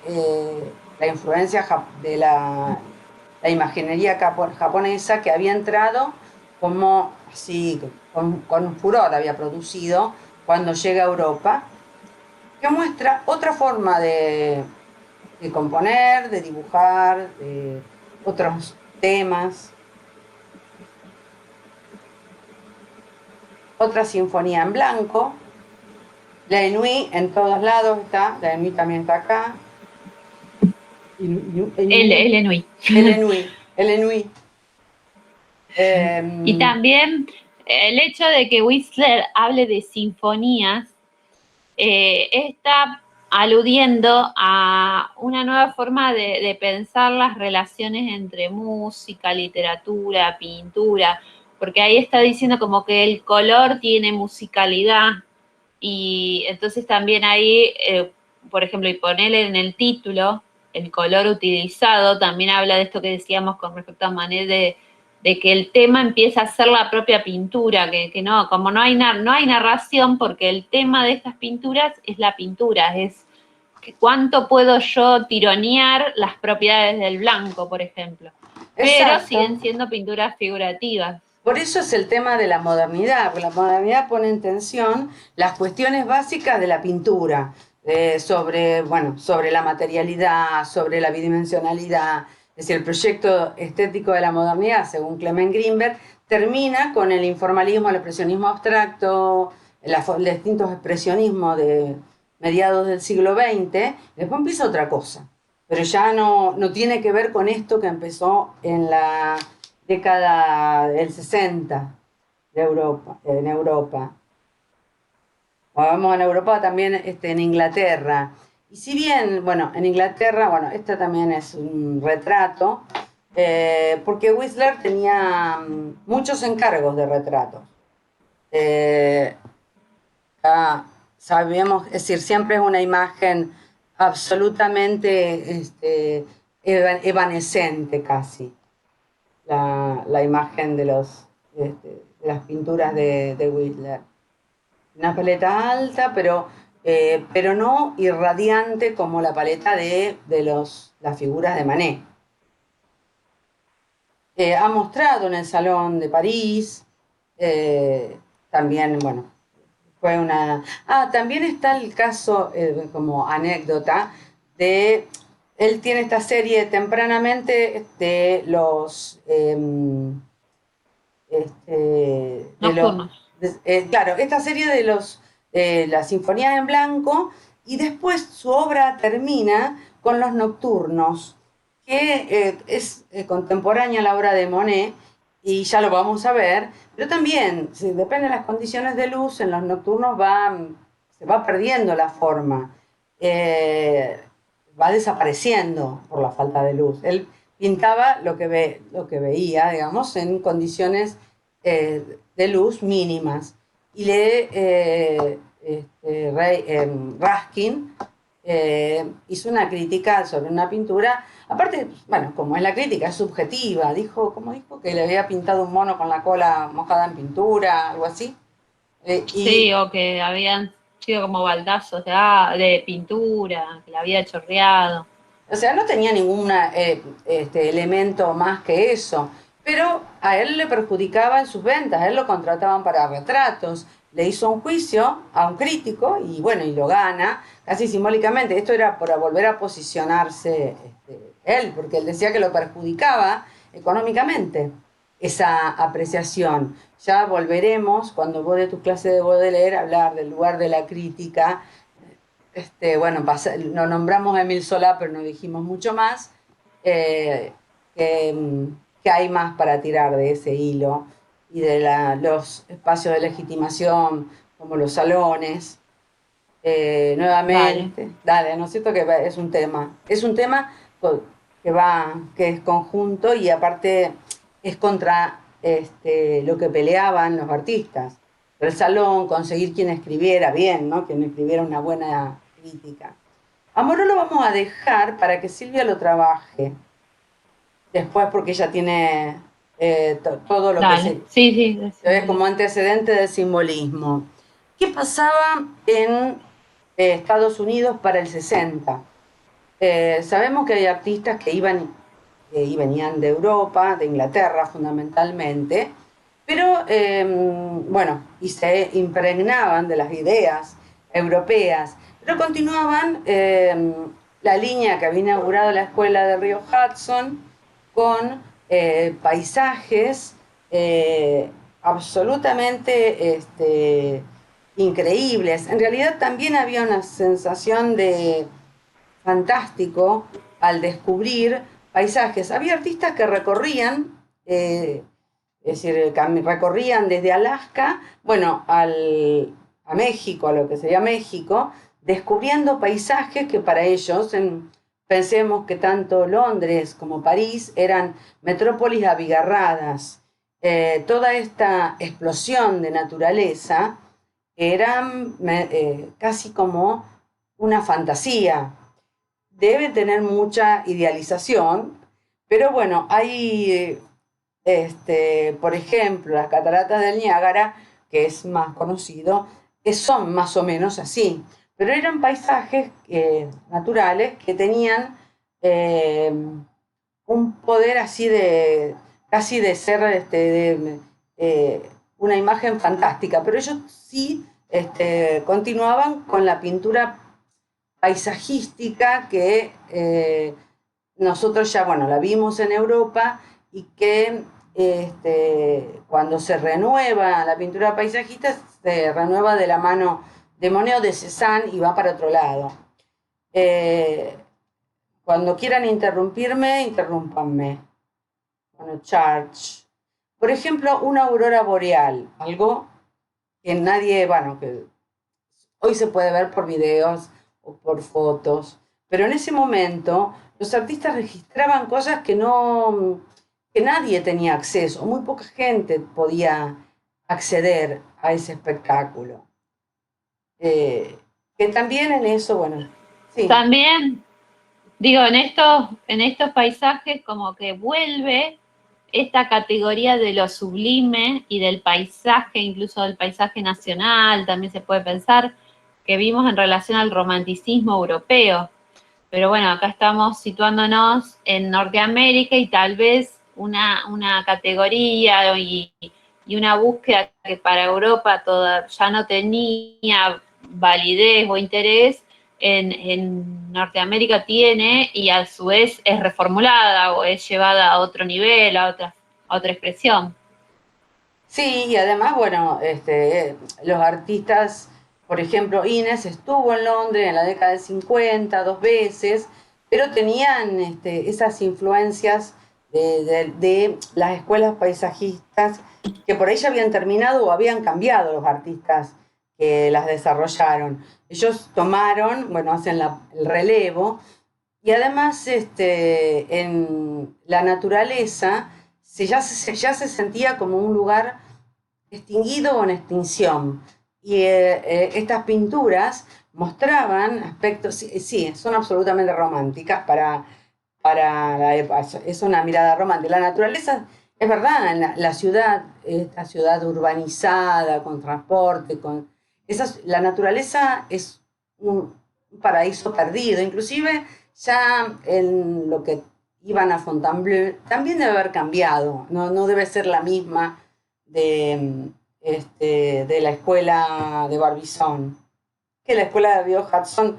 la influencia de la imaginería japonesa que había entrado como así, con furor había producido cuando llega a Europa, que muestra otra forma de componer, de dibujar, de otros temas, otra sinfonía en blanco. La Enui en todos lados está, la Enui también está acá. El ennui. El Enui. Y también el hecho de que Whistler hable de sinfonías está aludiendo a una nueva forma de pensar las relaciones entre música, literatura, pintura, porque ahí está diciendo como que el color tiene musicalidad y entonces también ahí, por ejemplo, y ponerle en el título, el color utilizado, también habla de esto que decíamos con respecto a Manet de que el tema empieza a ser la propia pintura, que no, como no hay narración, porque el tema de estas pinturas es la pintura, es que cuánto puedo yo tironear las propiedades del blanco, por ejemplo. Pero siguen exacto. siendo pinturas figurativas. Por eso es el tema de la modernidad, porque la modernidad pone en tensión las cuestiones básicas de la pintura, sobre la materialidad, sobre la bidimensionalidad. Es decir, el proyecto estético de la modernidad, según Clement Greenberg, termina con el informalismo, el expresionismo abstracto, los distintos expresionismos de mediados del siglo XX, y después empieza otra cosa, pero ya no tiene que ver con esto que empezó en la década del 60 de Europa, en Europa. Vamos en Europa también en Inglaterra. Y si bien, bueno, en Inglaterra, bueno, este también es un retrato, porque Whistler tenía muchos encargos de retratos. Eh, Sabemos, es decir, siempre es una imagen absolutamente evanescente casi. La imagen de las pinturas de Whistler. Una paleta alta, pero no irradiante como la paleta las figuras de Manet. Ha mostrado en el Salón de París, también, bueno, fue una... Ah, también está el caso, como anécdota, él tiene esta serie tempranamente de los... Nocturnos. claro, esta serie de las sinfonías en blanco, y después su obra termina con los nocturnos, que es contemporánea a la obra de Monet, y ya lo vamos a ver, pero también, depende de las condiciones de luz, en los nocturnos se va perdiendo la forma, eh, va desapareciendo por la falta de luz. Él pintaba lo que veía, digamos, en condiciones de luz mínimas. Y Raskin hizo una crítica sobre una pintura. Aparte, bueno, como es la crítica, es subjetiva. ¿Cómo dijo? Que le había pintado un mono con la cola mojada en pintura, algo así. Sí, o que habían sido como baldazos de pintura, que la había chorreado. O sea, no tenía ningún elemento más que eso. Pero a él le perjudicaba en sus ventas. A él lo contrataban para retratos. Le hizo un juicio a un crítico y bueno, y lo gana, casi simbólicamente. Esto era para volver a posicionarse él, porque él decía que lo perjudicaba económicamente esa apreciación. Ya volveremos, cuando vos de tu clase de Baudelaire, a hablar del lugar de la crítica. Bueno, lo nombramos a Émile Zola, pero no dijimos mucho más, eh, que hay más para tirar de ese hilo y de los espacios de legitimación, como los salones. Nuevamente, dale, ¿no es cierto que es un tema? Es un tema que es conjunto y aparte es contra lo que peleaban los artistas. El salón, conseguir quien escribiera bien, ¿no? Quien escribiera una buena crítica. A Moró lo vamos a dejar para que Silvia lo trabaje después, porque ella tiene todo lo Dale. que Sí, se ve como antecedente del simbolismo. ¿Qué pasaba en Estados Unidos para el 60? Sabemos que hay artistas que iban y venían de Europa, de Inglaterra fundamentalmente, pero bueno, y se impregnaban de las ideas europeas, pero continuaban la línea que había inaugurado la escuela de Río Hudson con paisajes absolutamente increíbles. En realidad también había una sensación de fantástico al descubrir paisajes. Había artistas que recorrían, es decir, recorrían desde Alaska, bueno, a México, a lo que sería México, descubriendo paisajes que para ellos, pensemos que tanto Londres como París eran metrópolis abigarradas. Toda esta explosión de naturaleza era casi como una fantasía. Debe tener mucha idealización, pero bueno, hay, por ejemplo, las cataratas del Niágara, que es más conocido, son más o menos así, pero eran paisajes naturales que tenían un poder así de, casi de ser una imagen fantástica, pero ellos sí continuaban con la pintura paisajística que nosotros ya, bueno, la vimos en Europa y que cuando se renueva la pintura paisajista, se renueva de la mano de Monet o de Cézanne y va para otro lado. Cuando quieran interrumpirme, interrúmpanme. Bueno, Charge. Por ejemplo, una aurora boreal, algo que nadie, bueno, que hoy se puede ver por videos o por fotos, pero en ese momento los artistas registraban cosas que nadie tenía acceso, muy poca gente podía acceder a ese espectáculo. Que también en eso, bueno, sí. También, digo, en estos paisajes como que vuelve esta categoría de lo sublime y del paisaje, incluso del paisaje nacional, también se puede pensar, que vimos en relación al romanticismo europeo. Pero bueno, acá estamos situándonos en Norteamérica y tal vez una categoría y una búsqueda que para Europa ya no tenía validez o interés, en Norteamérica tiene y a su vez es reformulada o es llevada a otro nivel, a otra expresión. Sí, y además, bueno, los artistas, por ejemplo, Inés estuvo en Londres en la década del 50 2 veces, pero tenían esas influencias de las escuelas paisajistas que por ahí ya habían terminado o habían cambiado los artistas que las desarrollaron. Ellos tomaron, bueno, hacen el relevo y además en la naturaleza ya se sentía como un lugar extinguido o en extinción. Y estas pinturas mostraban aspectos, sí, son absolutamente románticas para la época, es una mirada romántica. La naturaleza, es verdad, en la ciudad, esta ciudad urbanizada, con transporte, la naturaleza es un paraíso perdido. Inclusive ya en lo que iban a Fontainebleau también debe haber cambiado, no debe ser la misma de la escuela de Barbizon, que la escuela de Río Hudson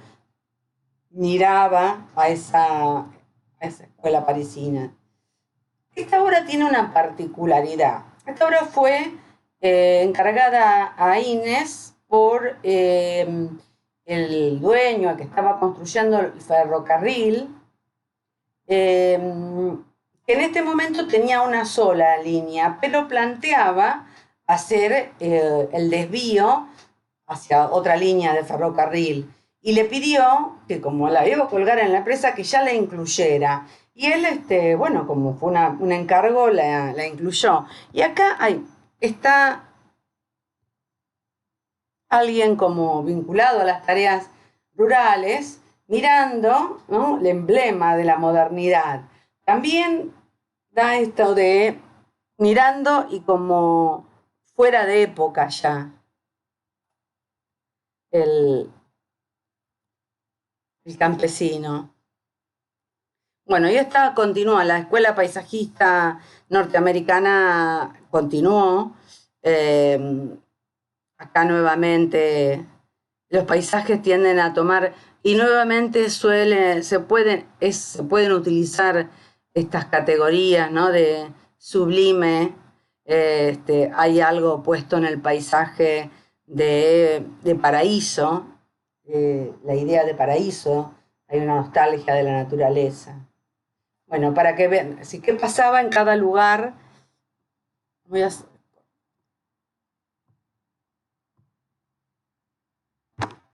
miraba a esa escuela parisina. Esta obra tiene una particularidad. Esta obra fue encargada a Inés por el dueño que estaba construyendo el ferrocarril, que en este momento tenía una sola línea, pero planteaba hacer el desvío hacia otra línea de ferrocarril. Y le pidió que, como la iba a colgar en la empresa, que ya la incluyera. Y él, bueno, como fue un encargo, la incluyó. Y acá está alguien como vinculado a las tareas rurales, mirando, ¿no?, el emblema de la modernidad. También da esto de mirando y como fuera de época ya. El campesino. Bueno, y esta continúa, la escuela paisajista norteamericana continuó. Acá nuevamente los paisajes tienden a tomar, y nuevamente se pueden utilizar estas categorías, ¿no?, de sublime. Hay algo puesto en el paisaje de paraíso, la idea de paraíso, hay una nostalgia de la naturaleza. Bueno, para que vean, así que pasaba en cada lugar, voy a